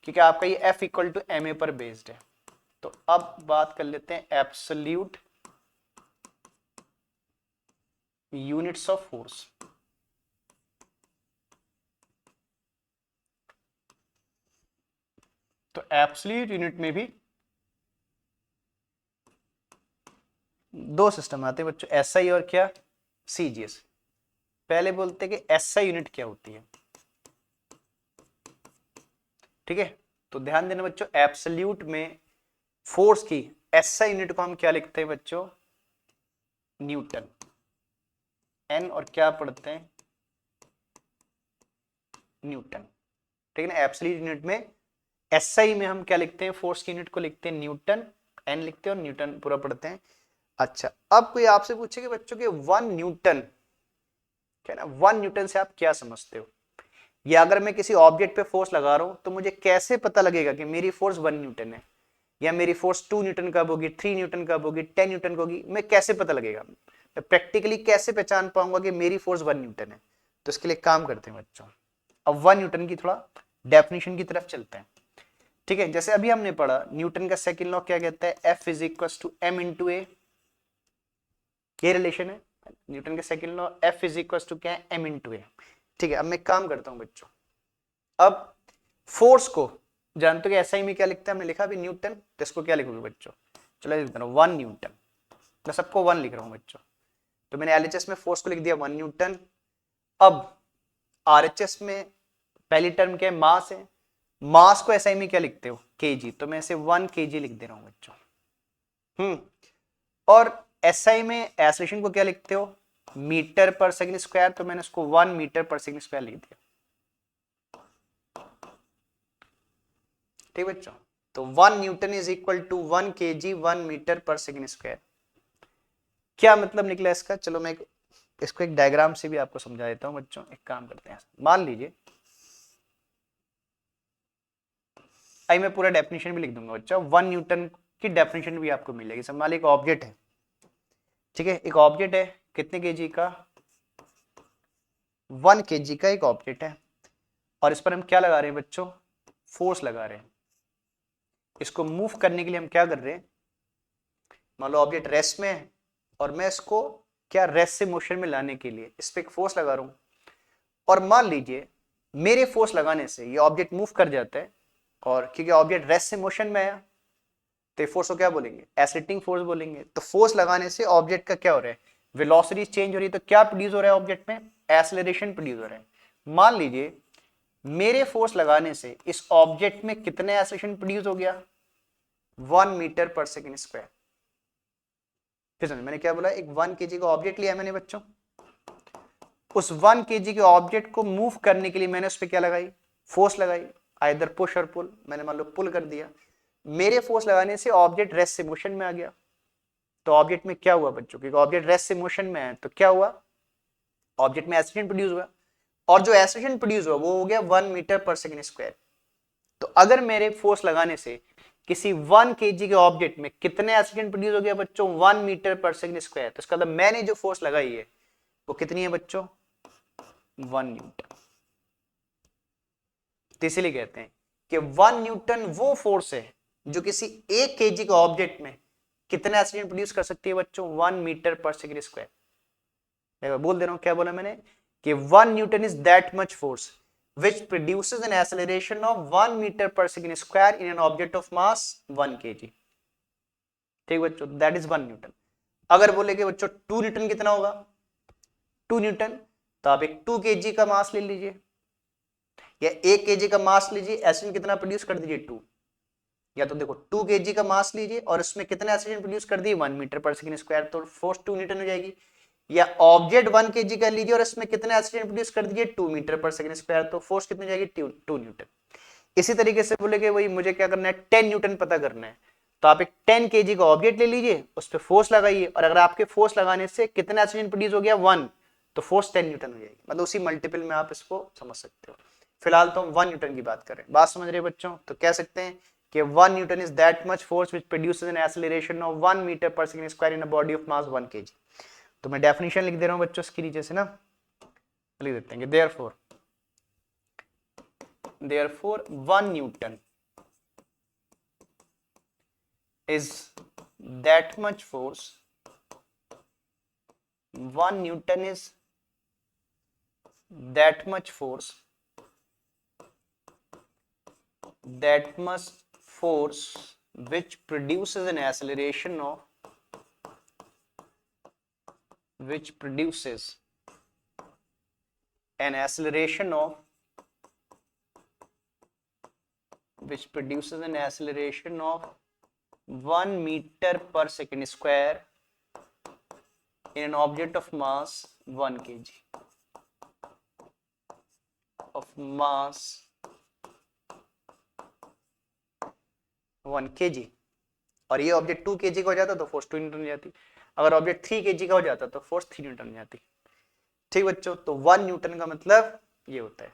क्योंकि आपका ये F equal to M A पर बेस्ड है। तो अब बात कर लेते हैं एब्सोल्यूट यूनिट्स ऑफ फोर्स। तो एब्सोल्यूट यूनिट में भी दो सिस्टम आते हैं बच्चों, एसआई और क्या, सीजीएस। पहले बोलते हैं कि एसआई यूनिट क्या होती है। ठीक है, तो ध्यान देना बच्चों, एब्सोल्यूट में फोर्स की एसआई यूनिट को हम क्या लिखते हैं बच्चों, न्यूटन। एन और क्या पढ़ते हैं, न्यूटन। ठीक है ना, एब्सोल्यूट यूनिट में एसआई में हम क्या लिखते हैं, फोर्स की यूनिट को लिखते हैं न्यूटन, एन लिखते हैं और न्यूटन पूरा पढ़ते हैं। अच्छा, अब कोई आपसे पूछे कि बच्चों के 1 न्यूटन, क्या ना, 1 न्यूटन से आप क्या समझते हो, या अगर मैं किसी ऑब्जेक्ट पे फोर्स लगा रहा हूं तो मुझे कैसे पता लगेगा कि मेरी फोर्स 1 न्यूटन है, या मेरी फोर्स 2 न्यूटन कब होगी, 3 न्यूटन कब होगी, 10 न्यूटन कब होगी, मैं कैसे पता लगेगा, मैं प्रैक्टिकली कैसे पहचान पाऊंगा कि मेरी फोर्स 1 न्यूटन है। तो इसके लिए काम करते हैं बच्चों, अब 1 न्यूटन की थोड़ा डेफिनेशन की तरफ चलते हैं। ठीक है, जैसे अभी हमने पढ़ा न्यूटन का सेकंड लॉ क्या कहता है, F is equal to m into a, ये रिलेशन है न्यूटन के second law, F is equal to क्या है, एम इंटू ए। ठीक है, अब मैं एक काम करता हूं बच्चों, अब फोर्स को जानते हो कि एसआई में क्या लिखते हैं, हमने लिखा अभी न्यूटन, तो इसको क्या लिखोगे बच्चों, चलो लिख दे रहा हूं 1 न्यूटन, मैं सबको 1 लिख रहा हूं बच्चों, तो मैंने एलएचएस में फोर्स को लिख दिया 1 न्यूटन। अब आरएचएस में पहली टर्म क्या है, मास है, मास को एसआई में क्या लिखते हो, केजी, तो मैं इसे 1 केजी लिख दे रहा हूं बच्चों। और एसआई में एक्सेलरेशन को क्या लिखते हो, मीटर पर सेकंड स्क्वायर, तो मैंने उसको 1 मीटर पर सेकंड स्क्वायर लिख दिया। ठीक बच्चों, तो 1 Newton is equal to 1 KG 1 metre per second square. क्या मतलब निकला इसका, चलो मैं इसको एक डायग्राम से भी आपको समझा देता हूं बच्चों। एक काम करते हैं, मान लीजिए आई मैं पूरा डेफिनेशन भी लिख दूंगा बच्चों, 1 न्यूटन की डेफिनेशन भी आपको मिलेगी। सब मान लीजिए एक ऑब्जेक्ट है, ठीक है, एक ऑब्जेक्ट है कितने केजी का, 1 केजी का एक ऑब्जेक्ट है, और इस पर हम क्या लगा रहे हैं बच्चों, फोर्स लगा रहे हैं। इसको मूव करने के लिए हम क्या कर रहे हैं, मान लो ऑब्जेक्ट रेस्ट में है और मैं इसको क्या रेस्ट से मोशन में लाने के लिए इस पे एक फोर्स लगा रहा हूं, और मान लीजिए मेरे फोर्स लगाने से ये ऑब्जेक्ट मूव कर जाता है, और क्योंकि ऑब्जेक्ट रेस्ट से मोशन में आया तो फोर्स को क्या बोलेंगे, एक्सीलरेटिंग फोर्स बोलेंगे। तो फोर्स लगाने से ऑब्जेक्ट का क्या हो रहा है, वेलोसिटी चेंज हो रही है, तो क्या प्रोड्यूस हो रहा है ऑब्जेक्ट में, एक्सीलरेशन प्रोड्यूस हो रहा है। मान लीजिए मेरे फोर्स लगाने से इस ऑब्जेक्ट में कितने एक्सीलरेशन प्रोड्यूस हो गया, 1 मीटर पर सेकंड स्क्वायर। फिर समझ मैंने क्या बोला, एक 1 केजी का ऑब्जेक्ट लिया मैंने बच्चों, उस 1 केजी के ऑब्जेक्ट को मूव करने के लिए मैंने उस पर क्या लगाई, फोर्स लगाई, आइदर पुश और पुल, मैंने मान लो पुल कर दिया, मेरे फोर्स लगाने से ऑब्जेक्ट रेस्ट से मोशन में आ गया। तो ऑब्जेक्ट में क्या हुआ बच्चों, क्योंकि ऑब्जेक्ट रेस्ट से मोशन में है तो क्या हुआ, ऑब्जेक्ट में एक्सीलरेशन प्रोड्यूस हुआ, और जो एक्सीलरेशन प्रोड्यूस हुआ वो हो गया 1 मीटर पर सेकंड स्क्वायर। तो अगर मेरे फोर्स लगाने से किसी 1 केजी के ऑब्जेक्ट में कितने एक्सीलरेशन प्रोड्यूस हो गया बच्चों, 1 मीटर पर सेकंड स्क्वायर, तो इसका मतलब मैंने जो फोर्स लगाई है वो कितनी है बच्चों, 1 न्यूटन। तो इसीलिए कहते हैं कि 1 न्यूटन वो फोर्स है जो किसी 1 केजी के ऑब्जेक्ट में कितना एक्सीलरेशन प्रोड्यूस कर सकती है बच्चों, 1 मीटर पर सेकंड स्क्वायर। बोल दे रहा हूं, क्या बोला मैंने कि 1 Newton is that much force which produces an acceleration of 1 meter per second square in an object of mass 1 kg। ठीक बच्चों, दैट इज 1 न्यूटन। अगर बोलेगे बच्चों 2 न्यूटन कितना होगा, 2 न्यूटन, तो आप एक 2 केजी का मास ले लीजिए या 1 केजी का मास लीजिए, एक्सीलरेशन कितना प्रोड्यूस कर दीजिए 2, या तो देखो 2 केजी का मास लीजिए और उसमें कितना एक्सीलरेशन प्रोड्यूस कर दिए 1 मीटर पर सेकंड स्क्वायर, तो फोर्स 2 न्यूटन हो जाएगी। या ऑब्जेक्ट 1 केजी का लीजिए और इसमें कितने एक्सीलरेशन प्रोड्यूस कर दीजिए 2 मीटर पर सेकंड स्क्वायर, तो फोर्स कितनी हो जाएगी 2 न्यूटन। इसी तरीके से बोलेगे वही मुझे क्या करना है, 10 न्यूटन पता करना है, तो आप एक 10 केजी का ऑब्जेक्ट ले लीजिए, उस पर फोर्स लगाइए, और अगर आपके फोर्स लगाने से कितना एक्सीलरेशन प्रोड्यूस हो गया 1, तो फोर्स 10 न्यूटन हो जाएगी। मतलब उसी मल्टीपल में आप इसको समझ सकते हो। फिलहाल तो हम 1 न्यूटन की बात कर रहे हैं, बात समझ रहे बच्चों, तो कह सकते हैं कि 1 Newton is that much force which produces an acceleration of 1 metre per second square in a body of mass 1 kg. तो मैं डेफिनेशन लिख दे रहा हूं बच्चों इसकी नीचे से ना, लिख देते हैं कि therefore 1 Newton is that much force, 1 Newton is that much force, which produces an acceleration of, which produces an acceleration of 1 meter per second square in an object of mass 1 kg, of mass 1 kg। और ये ऑब्जेक्ट 2 kg का हो जाता तो फोर्स 2 न्यूटन हो जाती, अगर ऑब्जेक्ट 3 kg का हो जाता तो फोर्स 3 न्यूटन हो जाती। ठीक बच्चों, तो 1 न्यूटन का मतलब ये होता है।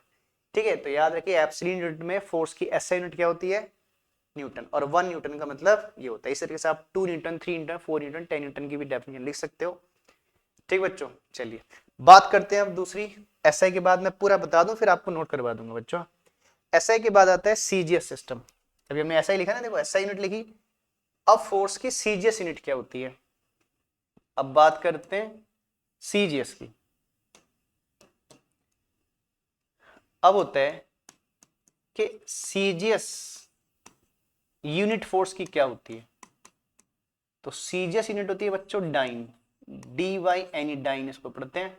ठीक है, तो याद रखिए एब्सोल्यूट यूनिट में फोर्स की एसआई यूनिट क्या होती है, न्यूटन, और 1 न्यूटन का मतलब ये होता है। इस तरीके से आप 2 न्यूटन, 3 न्यूटन, 4 न्यूटन, 10 न्यूटन की भी डेफिनेशन लिख सकते हो। ठीक बच्चों, चलिए बात करते हैं अब दूसरी एसआई के बाद मैं पूरा बता दूं फिर आपको नोट करवा दूंगा बच्चों। एसआई के बाद आता है सीजीएस सिस्टम। अभी हमने एसआई लिखा ना, देखो एसआई यूनिट लिखी। अब फोर्स की सीजीएस यूनिट क्या होती है, अब बात करते हैं सीजीएस की। अब होता है कि सीजीएस यूनिट फोर्स की क्या होती है। तो सीजीएस यूनिट होती है बच्चों dyne, D Y N E, dyne इसको पढ़ते हैं,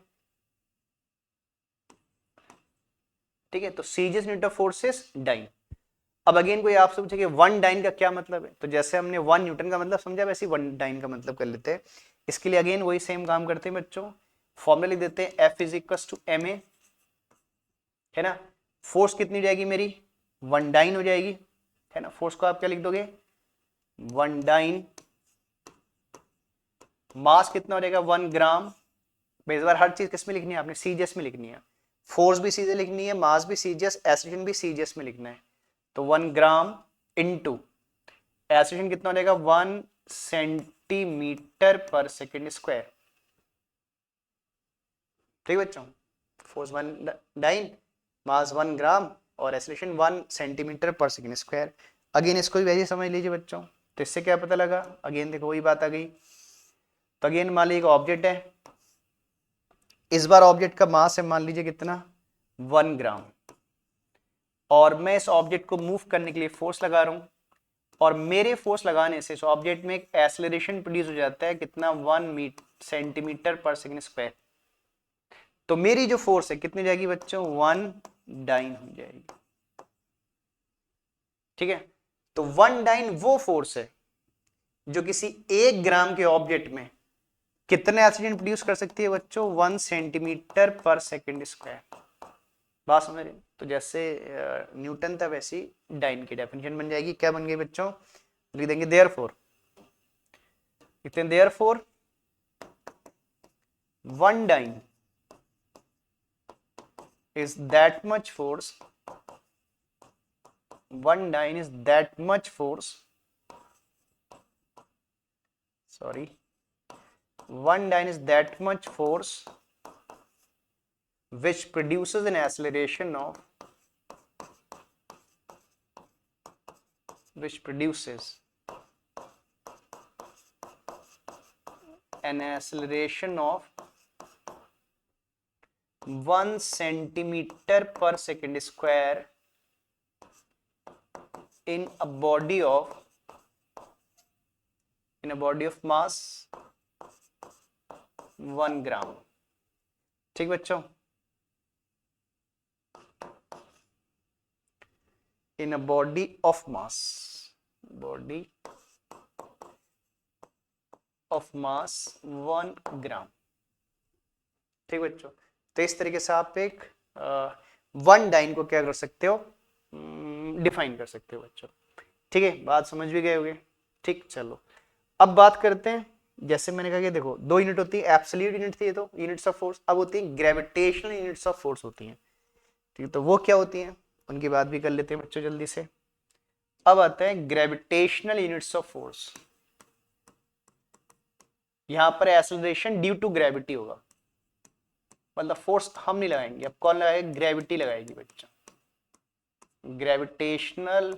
ठीक है। तो CGS unit of force is dyne. अब अगेन कोई आपसे पूछे कि वन डाइन का क्या मतलब है, तो जैसे हमने वन न्यूटन का मतलब समझा, वैसे ही वन डाइन का मतलब कर लेते हैं। इसके लिए अगेन वही सेम काम करते हैं बच्चों, फॉर्मूला लिख देते हैं, F is equal to M A, है ना। फोर्स कितनी जाएगी मेरी, वन डाइन हो जाएगी, है ना। फोर्स को आप क्या लिख दोगे, वन डाइन। मास कितना हो जाएगा, 1 ग्राम। इस बार हर चीज किस में लिखनी है आपने, सीजीएस में लिखनी है। फोर्स भी सीधे लिखनी है, मास भी सीजीएस, एसिलेशन भी सीजीएस में लिखना है। तो 1 ग्राम इनटू एसिलेशन कितना हो जाएगा, 1 सेंटीमीटर पर सेकेंड स्क्वायर। ठीक बच्चों, फोर्स 1 डाइन, मास 1 ग्राम और एसिलेशन 1 सेंटीमीटर पर सेकेंड स्क्वायर। अगेन इसको भी वैसे समझ लीजिए बच्चों। तो इससे क्या पता लगा, अगेन देखो वही बात आ गई। तो अगेन मान लीजिए ऑब्जेक्ट है, इस बार ऑब्जेक्ट का मास है मान लीजिए कितना, 1 ग्राम, और मैं इस ऑब्जेक्ट को मूव करने के लिए फोर्स लगा रहा हूं, और मेरे फोर्स लगाने से इस ऑब्जेक्ट में एक एक्सेलरेशन प्रोड्यूस हो जाता है कितना, 1 सेंटीमीटर पर सेकेंड स्क्वायर। तो मेरी जो फोर्स है कितनी जाएगी बच्चों, 1 डाइन हो जाएगी, ठीक है। तो 1 डाइन वो फोर्स है जो किसी 1 ग्राम के ऑब्जेक्ट में कितने एक्सीडेंट प्रोड्यूस कर सकती है बच्चों, 1 सेंटीमीटर पर सेकेंड स्क्वायर। बात समझ रहे। तो जैसे न्यूटन था वैसी डाइन की डेफिनेशन बन जाएगी। क्या बन गई बच्चों, लिख देंगे देयरफॉर, लिखते हैं therefore 1 dyne is that much force, 1 dyne is that much force, sorry, 1 dyne is that much force which produces an acceleration of, which produces an acceleration of 1 centimeter per second square in a body of, in a body of mass 1 ग्राम। ठीक बच्चों, in a body of mass, body of mass 1 ग्राम। ठीक बच्चों, तो इस तरीके से आप एक 1 डाइन को क्या कर सकते हो, डिफाइन कर सकते हो बच्चों। ठीक है, बात समझ भी गए होगे। ठीक, चलो अब बात करते हैं। जैसे मैंने कहा कि देखो 2 यूनिट होती है, एब्सोल्यूट यूनिट थी तो यूनिट्स ऑफ फोर्स, अब होती है ग्रेविटेशनल यूनिट्स ऑफ फोर्स होती हैं। ठीक है, तो वो क्या होती हैं उनकी बात भी कर लेते हैं बच्चों जल्दी से। अब आता है ग्रेविटेशनल यूनिट्स ऑफ फोर्स। यहां पर एक्सेलरेशन ड्यू टू ग्रेविटी होगा, मतलब फोर्स हम नहीं लगाएंगे, अब कौन लगाएगा, ग्रेविटी लगाएगी बच्चा। Gravitational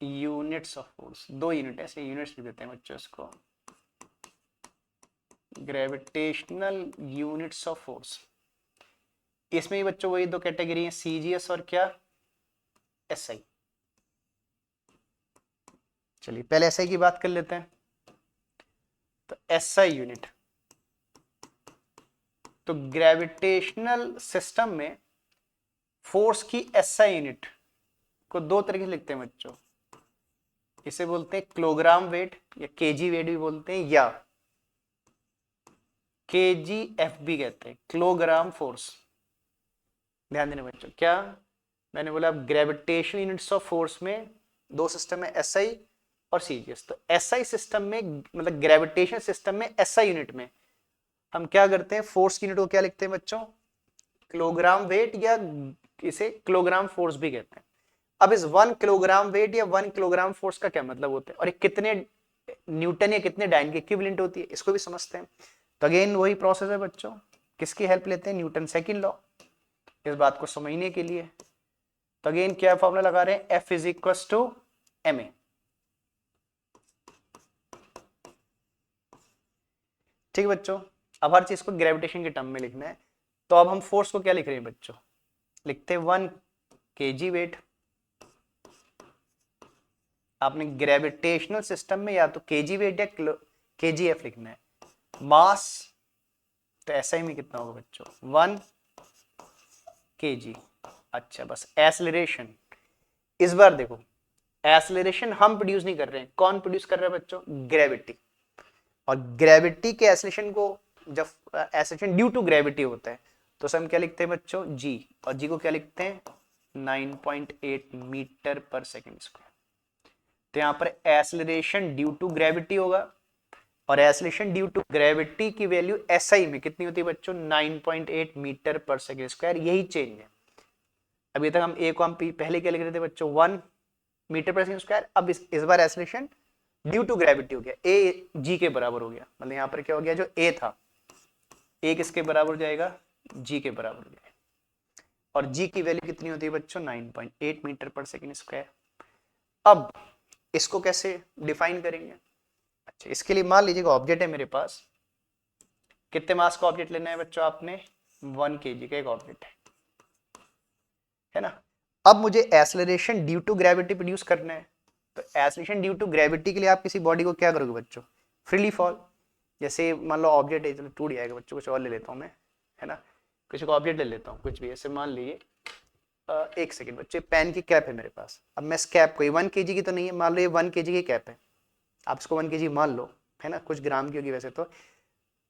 units of force, 2 unit ऐसे यूनिट्स भी देते हैं बच्चों इसको, ग्रेविटेशनल यूनिट्स ऑफ फोर्स। इसमें ही बच्चों वही 2 कैटेगरी है, सीजीएस और क्या, एसआई। चलिए पहले एसआई की बात कर लेते हैं। तो एसआई यूनिट, तो ग्रेविटेशनल सिस्टम में फोर्स की एसआई यूनिट को 2 तरीके से लिखते हैं बच्चों। इसे बोलते हैं किलोग्राम वेट या केजी वेट भी बोलते हैं, या केजीएफ भी कहते हैं, किलोग्राम फोर्स। ध्यान देना बच्चों, क्या मैंने बोला, ग्रेविटेशनल यूनिट्स ऑफ फोर्स में 2 सिस्टम है, एसआई और सीजीएस। तो एसआई सिस्टम में, मतलब ग्रेविटेशनल सिस्टम में एसआई यूनिट में हम क्या करते हैं, फोर्स की यूनिट को क्या लिखते हैं बच्चों, किलोग्राम वेट, या इसे किलोग्राम फोर्स भी कहते हैं। अब इस 1 किलोग्राम वेट या 1 किलोग्राम फोर्स का क्या मतलब होता है, और ये कितने न्यूटन या कितने डाइन की इक्विवेलेंट होती है, इसको भी समझते हैं। तो अगेन वही प्रोसेस है बच्चों, किसकी हेल्प लेते हैं, न्यूटन सेकंड लॉ। इस बात को समझने के लिए। तो अगेन क्या फॉर्मूला लगा रहे हैं, F is equal to ma। ठीक है बच्चों, अब हर चीज को ग्रेविटेशन के टर्म में लिखना है। तो अब हम फोर्स को क्या लिख रहे हैं बच्चों, लिखते हैं 1 kg वेट। आपने ग्रेविटेशनल सिस्टम में या तो kg वेट या kgf लिखना है। मास तो एसआई में कितना होगा बच्चों, 1 kg। अच्छा बस एसेलरेशन, इस बार देखो एसेलरेशन हम प्रोड्यूस नहीं कर रहे हैं, कौन प्रोड्यूस कर रहा है बच्चों, ग्रेविटी। और ग्रेविटी के एसेलरेशन को, जब एसेलरेशन ड्यू टू ग्रेविटी होता है तो हम क्या लिखते हैं बच्चों, जी, और जी को क्या लिखते हैं 9.8 मीटर पर सेकेंड स्क्वायर। तो यहां पर एसेलरेशन ड्यू टू ग्रेविटी होगा, और एसेलरेशन ड्यू टू ग्रेविटी की वैल्यू एसआई में कितनी होती है बच्चों, 9.8 मीटर पर सेकेंड स्क्वायर। यही चेंज है। अभी तक हम ए को हम पहले क्या लिख रहे थे बच्चों, 1 मीटर पर सेकेंड स्क्वायर। अब इस बार एसेलरेशन ड्यू टू ग्रेविटी हो गया, ए जी के बराबर हो गया। मतलब यहां पर क्या हो गया, जो ए था, ए किसके बराबर हो जाएगा, जी के बराबर हो जाएगा। और जी की वैल्यू कितनी होती है बच्चों, 9.8 मीटर पर सेकेंड स्क्वायर। अब इसको कैसे डिफाइन करेंगे। अच्छा, इसके लिए मान लीजिएगा ऑब्जेक्ट है मेरे पास, कितने मास का ऑब्जेक्ट लेना है बच्चों आपने, 1 kg का एक ऑब्जेक्ट है ना। अब मुझे acceleration due to gravity produce करना है। तो एसेलरेशन ड्यू टू ग्रेविटी के लिए आप किसी बॉडी को क्या करोगे बच्चों, फ्रीली फॉल। जैसे मान लो ऑब्जेक्ट है, चलो टूट जाएगा बच्चों, कुछ और ले लेता हूं मैं, है ना, किसी को ऑब्जेक्ट ले लेता हूँ कुछ भी। ऐसे मान लीजिए एक सेकेंड बच्चे, पेन की कैप है मेरे पास। अब मैं इस कैप को, 1 kg की तो नहीं है, मान लो ये 1 kg की कैप है, आप इसको 1 kg मान लो, है ना, कुछ ग्राम की होगी वैसे तो।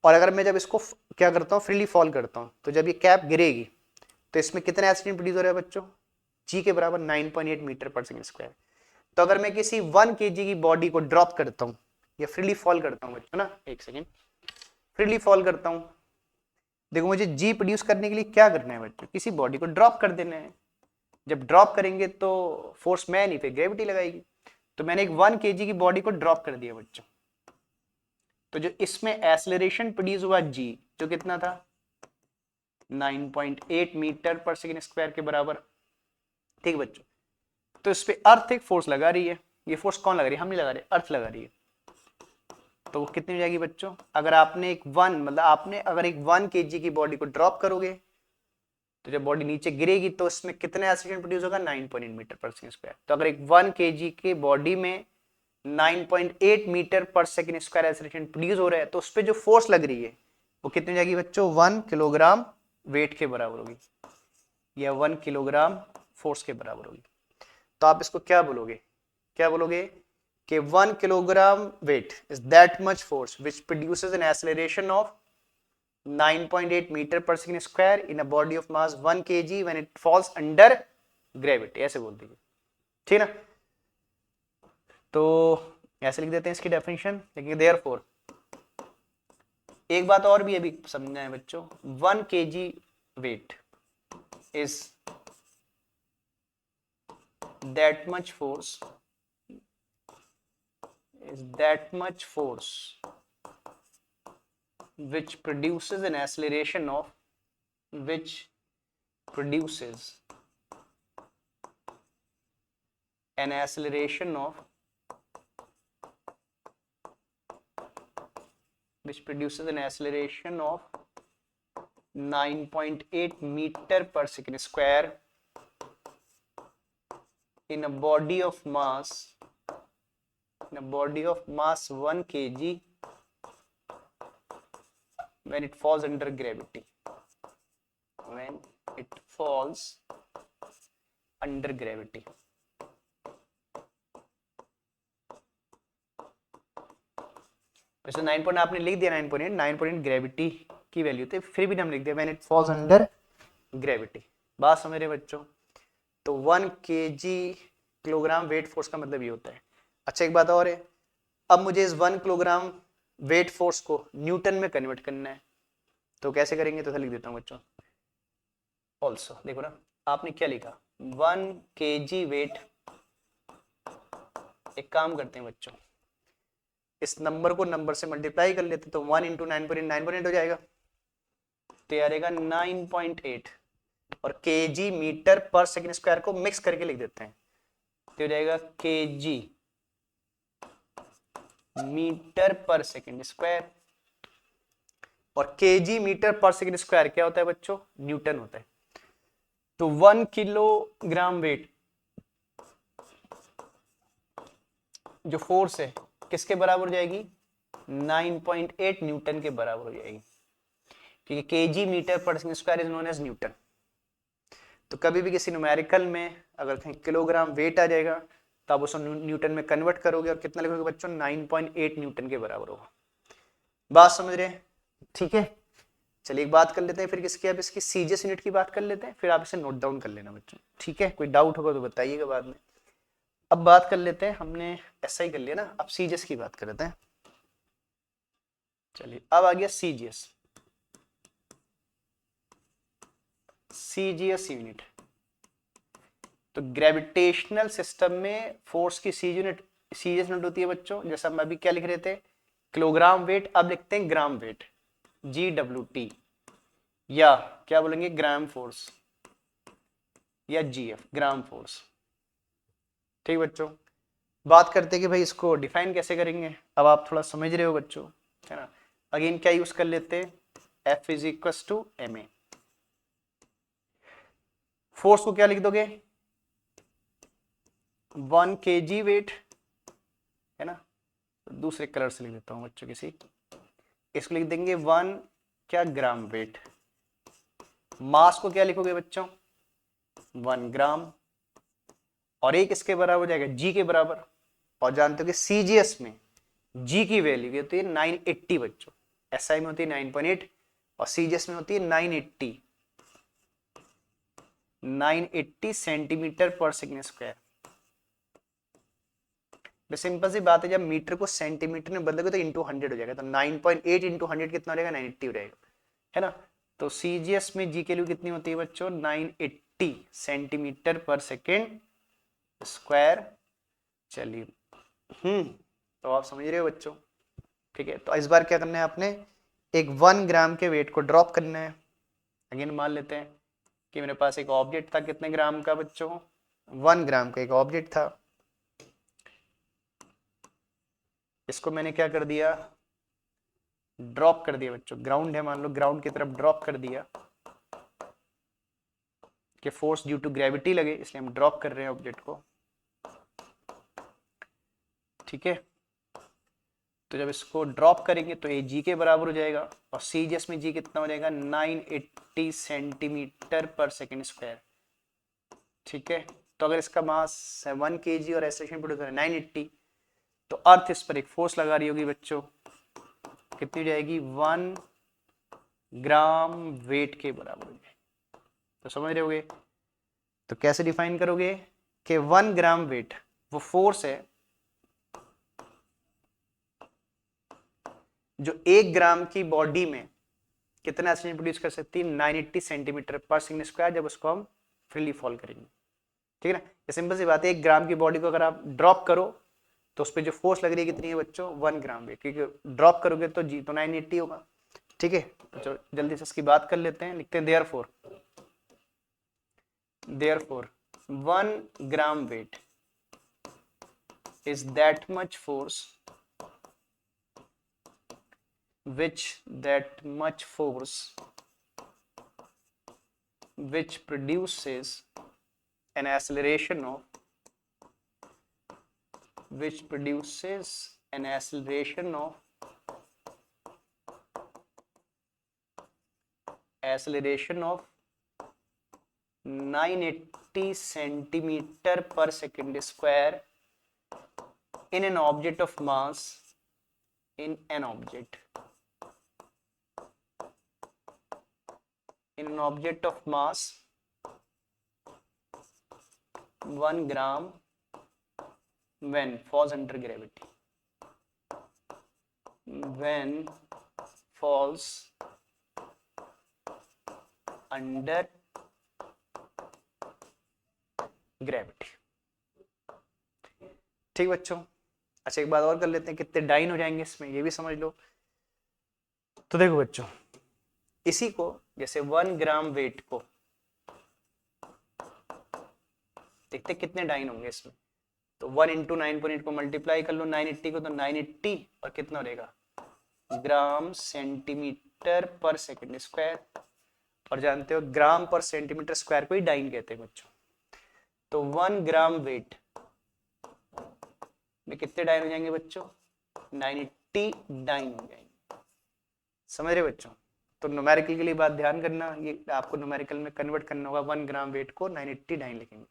और अगर मैं जब इसको क्या करता हूँ, फ्रीली फॉल करता हूँ, तो जब ये कैप गिरेगी तो इसमें कितने एसिड प्रोड्यूस हो रहा है बच्चों, जी के बराबर 9.8 मीटर पर सेकेंड स्क्वायर। तो अगर मैं किसी 1 kg की बॉडी को ड्रॉप करता हूँ या फ्रीली फॉल करता हूँ बच्चों ना, एक सेकेंड, फ्रीली फॉल करता हूँ, देखो मुझे जी प्रोड्यूस करने के लिए क्या करना है बच्चों, किसी बॉडी को ड्रॉप कर देना है। जब ड्रॉप करेंगे तो फोर्स मैं नहीं पे ग्रेविटी लगाएगी। तो मैंने एक 1 kg की बॉडी को ड्रॉप कर दिया बच्चों, तो जो इसमें एसेलरेशन प्रोड्यूस हुआ जी, जो कितना था 9.8 मीटर पर सेकेंड स्क्वायर के बराबर। ठीक बच्चों, तो इस पे अर्थ एक फोर्स लगा रही है। ये फोर्स कौन लगा रही है, हम नहीं लगा रहे, अर्थ लगा रही है। तो वो कितनी हो जाएगी बच्चों, अगर आपने एक 1 मतलब आपने अगर एक 1 kg की बॉडी को ड्रॉप करोगे तो जब बॉडी नीचे गिरेगी तो इसमें कितने एसेलरेशन प्रोड्यूस होगा, 9.8 मीटर पर सेकेंड स्क्वायर। तो अगर एक 1 kg की बॉडी में 9.8 metre per second square acceleration produce हो रहा है, तो उस पर जो फोर्स लग रही है वो कितनी जाएगी बच्चों, 1 किलोग्राम वेट के बराबर होगी, या 1 किलोग्राम फोर्स के बराबर होगी। तो आप इसको क्या बोलोगे, क्या बोलोगे कि 1 kilogram weight is that much force which produces an acceleration of 9.8 metre per second square in a body of mass 1 kg when it falls under gravity, ऐसे बोल दीजिए। ठीक ना, तो ऐसे लिख देते हैं इसकी डेफिनेशन। लेकिन देयरफॉर एक बात और भी अभी समझना है बच्चों, 1 kg weight is that much force which produces an acceleration of 9.8 meter per second square in a body of mass 1 kg when it falls under gravity, वैसे 9 पॉइंट आपने लिख दिया, 9.8 ग्रेविटी की वैल्यू थे, फिर भी हम लिख दिया when it falls under gravity। बात समझ रहे बच्चों। तो 1 kg किलोग्राम वेट फोर्स का मतलब ये होता है। अच्छा एक बात और है, अब मुझे इस 1 किलोग्राम वेट फोर्स को न्यूटन में कन्वर्ट करना है, तो कैसे करेंगे, तो लिख देता हूं बच्चों। ऑल्सो देखो ना, आपने क्या लिखा 1 kg वेट, एक काम करते हैं बच्चों, इस नंबर को नंबर से मल्टीप्लाई कर लेते, तो 1 इंटू 9.8 हो जाएगा, तो यार 9.8 और KG metre per second square को मिक्स करके लिख देते हैं, तो हो जाएगा KG metre per second square. और KG metre per second square क्या होता है बच्चों? न्यूटन होता है। तो 1 किलोग्राम वेट जो फोर्स है किसके बराबर हो जाएगी? 9.8 न्यूटन के बराबर हो जाएगी, क्योंकि KG metre per second square is known as Newton. तो कभी भी किसी न्यूमेरिकल में अगर कहीं किलोग्राम वेट आ जाएगा तो आप उसको न्यूटन में कन्वर्ट करोगे और कितना लिखोगे बच्चों? 9.8 न्यूटन के बराबर होगा। बात समझ रहे हैं? ठीक है, चलिए एक बात कर लेते हैं फिर किसकी, अब इसकी सीजीएस यूनिट की बात कर लेते हैं, फिर आप इसे नोट डाउन कर लेना बच्चों। ठीक है, कोई डाउट होगा तो बताइएगा बाद में। अब बात कर लेते हैं, हमने ऐसा ही कर लिया ना, अब सीजीएस की बात कर लेते हैं। चलिए अब आ गया सीजीएस। सीजीएस यूनिट, तो ग्रेविटेशनल सिस्टम में फोर्स की सीजीएस यूनिट होती है बच्चों, जैसा हम अभी क्या लिख रहे थे, किलोग्राम वेट, अब लिखते हैं ग्राम वेट, GWT, या क्या बोलेंगे ग्राम फोर्स, या GF ग्राम फोर्स। ठीक बच्चों, बात करते हैं कि भाई इसको डिफाइन कैसे करेंगे। अब आप थोड़ा समझ रहे हो बच्चों, है ना। अगेन क्या यूज कर लेते हैं, F is equal to ma। Force को क्या लिख दोगे, 1 kg वेट, है ना। दूसरे कलर से लिख देता हूं बच्चों, किसी इसको लिख देंगे 1 क्या ग्राम वेट। मास को क्या लिखोगे बच्चों, 1 ग्राम, और एक इसके बराबर हो जाएगा जी के बराबर। और जानते हो कि सीजीएस में जी की वैल्यू होती है 980 बच्चों, एसआई में होती है 9.8 और सीजीएस में होती है 980 सेंटीमीटर पर सेकेंड स्क्वायर। सिंपल सी बात है, जब मीटर को सेंटीमीटर में बदलोगे तो इंटू 100 हो जाएगा, तो 9.8 इंटू 100 कितना हो जाएगा, 980 हो जाएगा, है ना। तो सीजीएस में जी के लिए कितनी होती है बच्चों, 980 सेंटीमीटर पर सेकेंड स्क्वायर। चलिए तो आप समझ रहे हो बच्चों, ठीक है। तो इस बार क्या करना है आपने, एक 1 ग्राम के वेट को ड्रॉप करना है। अगेन मान लेते हैं कि मेरे पास एक ऑब्जेक्ट था, कितने ग्राम का बच्चों, 1 ग्राम का एक ऑब्जेक्ट था। इसको मैंने क्या कर दिया, ड्रॉप कर दिया बच्चों, ग्राउंड है मान लो, ग्राउंड की तरफ ड्रॉप कर दिया कि फोर्स ड्यू टू ग्रेविटी लगे, इसलिए हम ड्रॉप कर रहे हैं ऑब्जेक्ट को। ठीक है, तो जब इसको ड्रॉप करेंगे तो ये जी के बराबर हो जाएगा, और सीजीएस में जी कितना हो जाएगा, 980 सेंटीमीटर पर सेकेंड स्क्वायर। ठीक है, तो अगर इसका मास 1 kg और एक्सेलरेशन प्रोड्यूस है 980, तो अर्थ इस पर एक फोर्स लगा रही होगी बच्चों, कितनी हो जाएगी, 1 ग्राम वेट के बराबर हो जाएगी। तो समझ रहे होगे, तो कैसे डिफाइन करोगे कि 1 ग्राम वेट वो फोर्स है जो 1 ग्राम की बॉडी में कितना एक्सीजन प्रोड्यूस कर सकती है, 980 सेंटीमीटर पर सेकंड स्क्वायर, जब उसको हम फ्रीली फॉल करेंगे। ठीक है ना, ये सिंपल सी बात है। 1 ग्राम की बॉडी को अगर आप ड्रॉप करो तो उस पर जो फोर्स लग रही है कितनी है बच्चों, 1 ग्राम वेट, क्योंकि ड्रॉप करोगे तो जी तो 980 होगा। ठीक है, तो चलो जल्दी से इसकी बात कर लेते हैं, लिखते हैं therefore 1 gram weight is that much force which produces an acceleration of which produces an acceleration of 980 centimeter per second square in an object of mass, in an object of mass 1 gram when falls under gravity, when falls under gravity। ठीक बच्चों, अच्छा एक बात और कर लेते हैं, कितने डाइन हो जाएंगे इसमें ये भी समझ लो। तो देखो बच्चों, इसी को जैसे 1 ग्राम वेट को देखते कितने डाइन होंगे इसमें। तो 1 इंटू 9.8 को मल्टीप्लाई कर लो 980 को, तो 980 और कितना रहेगा ग्राम सेंटीमीटर पर सेकंड स्क्वायर। और जानते हो ग्राम पर सेंटीमीटर स्क्वायर को ही डाइन कहते हैं बच्चों। तो 1 ग्राम वेट में कितने डाइन हो जाएंगे बच्चों 980 डाइन हो जाएंगे। समझ रहे बच्चों। तो न्यूमेरिकल के लिए बात ध्यान करना, ये आपको न्यूमेरिकल में कन्वर्ट करना होगा, 1 ग्राम वेट को 980 डाइन लिखेंगे।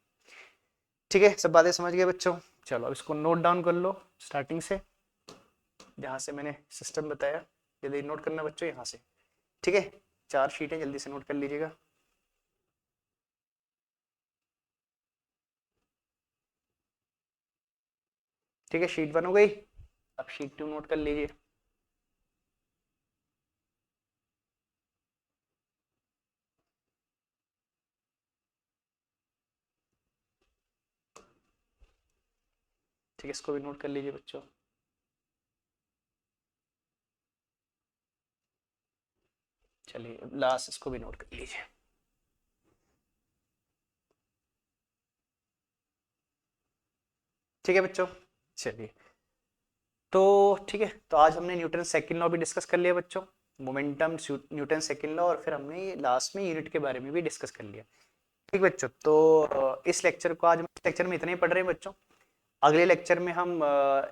ठीक है, सब बातें समझ गए बच्चों। चलो अब इसको नोट डाउन कर लो स्टार्टिंग से, जहां से मैंने सिस्टम बताया जल्दी नोट करना बच्चों यहाँ से। ठीक है, 4 शीटें जल्दी से नोट कर लीजिएगा। ठीक है, शीट 1 हो गई, अब शीट 2 नोट कर लीजिए। ठीक है, इसको भी नोट कर लीजिए बच्चों। चलिए लास्ट इसको भी नोट कर लीजिए। ठीक है बच्चों, चलिए तो ठीक है, तो आज हमने न्यूटन सेकंड लॉ भी डिस्कस कर लिया बच्चों, मोमेंटम न्यूटन सेकंड लॉ, और फिर हमने लास्ट में यूनिट के बारे में भी डिस्कस कर लिया। ठीक बच्चों, तो इस लेक्चर को आज इस लेक्चर में इतना ही पढ़ रहे हैं बच्चों। अगले लेक्चर में हम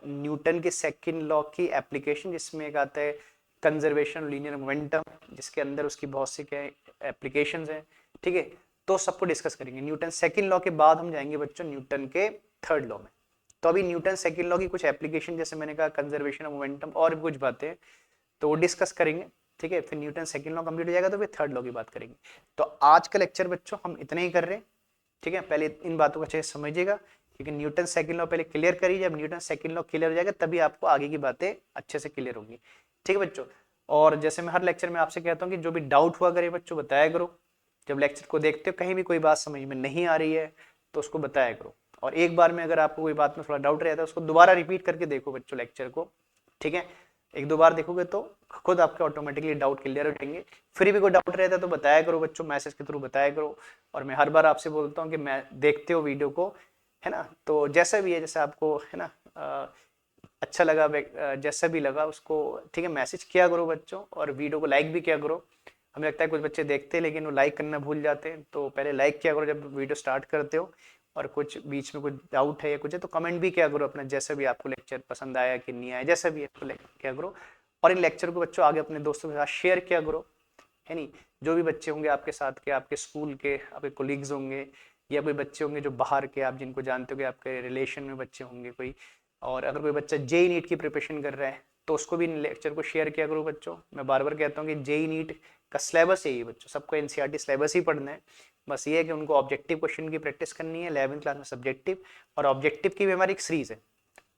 न्यूटन के सेकंड लॉ की एप्लीकेशन, जिसमें एक आता है कंजर्वेशन लीनियर मोमेंटम, जिसके अंदर उसकी बहुत सी क्या एप्लीकेशंस हैं। ठीक है, तो सबको डिस्कस करेंगे। न्यूटन सेकंड लॉ के बाद हम जाएंगे बच्चों न्यूटन के थर्ड लॉ में। तो अभी न्यूटन सेकंड लॉ की कुछ एप्लीकेशन, जैसे मैंने कहा कंजर्वेशन ऑफ मोमेंटम और भी कुछ बातें, तो वो डिस्कस करेंगे। ठीक है, फिर न्यूटन सेकंड लॉ कंप्लीट हो जाएगा तो फिर थर्ड लॉ की बात करेंगे। तो आज का लेक्चर बच्चों हम इतने ही कर रहे हैं। ठीक है, पहले इन बातों को अच्छे से समझिएगा, क्योंकि न्यूटन सेकंड लॉ पहले क्लियर करिए। जब न्यूटन सेकंड लॉ क्लियर हो जाएगा तभी आपको आगे की बातें अच्छे से क्लियर होंगी। ठीक है बच्चों, और जैसे मैं हर लेक्चर में आपसे कहता हूँ कि जो भी डाउट हुआ करे बच्चों बताया करो। जब लेक्चर को देखते हो कहीं भी कोई बात समझ में नहीं आ रही है तो उसको बताया करो, और एक बार में अगर आपको कोई बात में थोड़ा डाउट रहता है उसको दोबारा रिपीट करके देखो बच्चों लेक्चर को। ठीक है, एक दो बार देखोगे तो खुद आपके ऑटोमेटिकली डाउट क्लियर हो जाएंगे। फिर भी कोई डाउट रहता है तो बताया करो बच्चों, मैसेज के थ्रू बताया करो। और मैं हर बार आपसे बोलता हूँ कि मैं देखते हो वीडियो को, है ना, तो जैसा भी है, जैसे आपको है ना अच्छा लगा, जैसा भी लगा उसको, ठीक है, मैसेज किया करो बच्चों, और वीडियो को लाइक भी किया करो। हमें लगता है कुछ बच्चे देखते हैं लेकिन वो लाइक करना भूल जाते हैं, तो पहले लाइक किया करो जब वीडियो स्टार्ट करते हो। और कुछ बीच में कुछ डाउट है या कुछ है तो कमेंट भी किया करो अपना, जैसा भी आपको लेक्चर पसंद आया कि नहीं आया, जैसा भी आपको किया करो। और इन लेक्चर को बच्चों आगे अपने दोस्तों के साथ शेयर किया करो, है नहीं। जो भी बच्चे होंगे आपके साथ के, आपके स्कूल के, आपके कोलीग्स होंगे, या कोई बच्चे होंगे जो बाहर के, आप जिनको जानते हो कि आपके रिलेशन में बच्चे होंगे कोई, और अगर कोई बच्चा जेई नीट की प्रिपरेशन कर रहा है तो उसको भी इन लेक्चर को शेयर किया करो बच्चों। मैं बार बार कहता हूँ कि जेई नीट का सिलेबस यही है बच्चों, सबको एनसीईआरटी सिलेबस ही पढ़ना है। बस ये है कि उनको ऑब्जेक्टिव क्वेश्चन की प्रैक्टिस करनी है, 11वीं क्लास में सब्जेक्टिव, और ऑब्जेक्टिव की भी हमारी एक सीरीज है,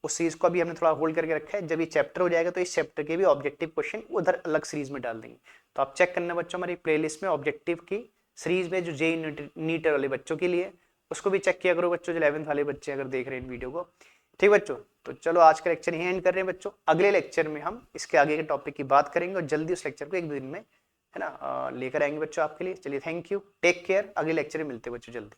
उस सीरीज को अभी हमने थोड़ा होल्ड करके रखा है। जब ये चैप्टर हो जाएगा तो इस चैप्टर के भी ऑब्जेक्टिव क्वेश्चन उधर अलग सीरीज में डाल देंगे। तो आप चेक करना बच्चों हमारी प्लेलिस्ट में ऑब्जेक्टिव की सीरीज में, जो जेई नीट वाले बच्चों के लिए, उसको भी चेक किया करो बच्चों, जो 11th वाले बच्चे अगर देख रहे हैं इन वीडियो को। ठीक बच्चों, तो चलो आज का लेक्चर यहीं एंड कर रहे हैं बच्चों। अगले लेक्चर में हम इसके आगे के टॉपिक की बात करेंगे, और जल्दी उस लेक्चर को एक दो दिन में, है ना, लेकर आएंगे बच्चों आपके लिए। चलिए थैंक यू, टेक केयर, अगले लेक्चर में मिलते हैं बच्चों जल्दी।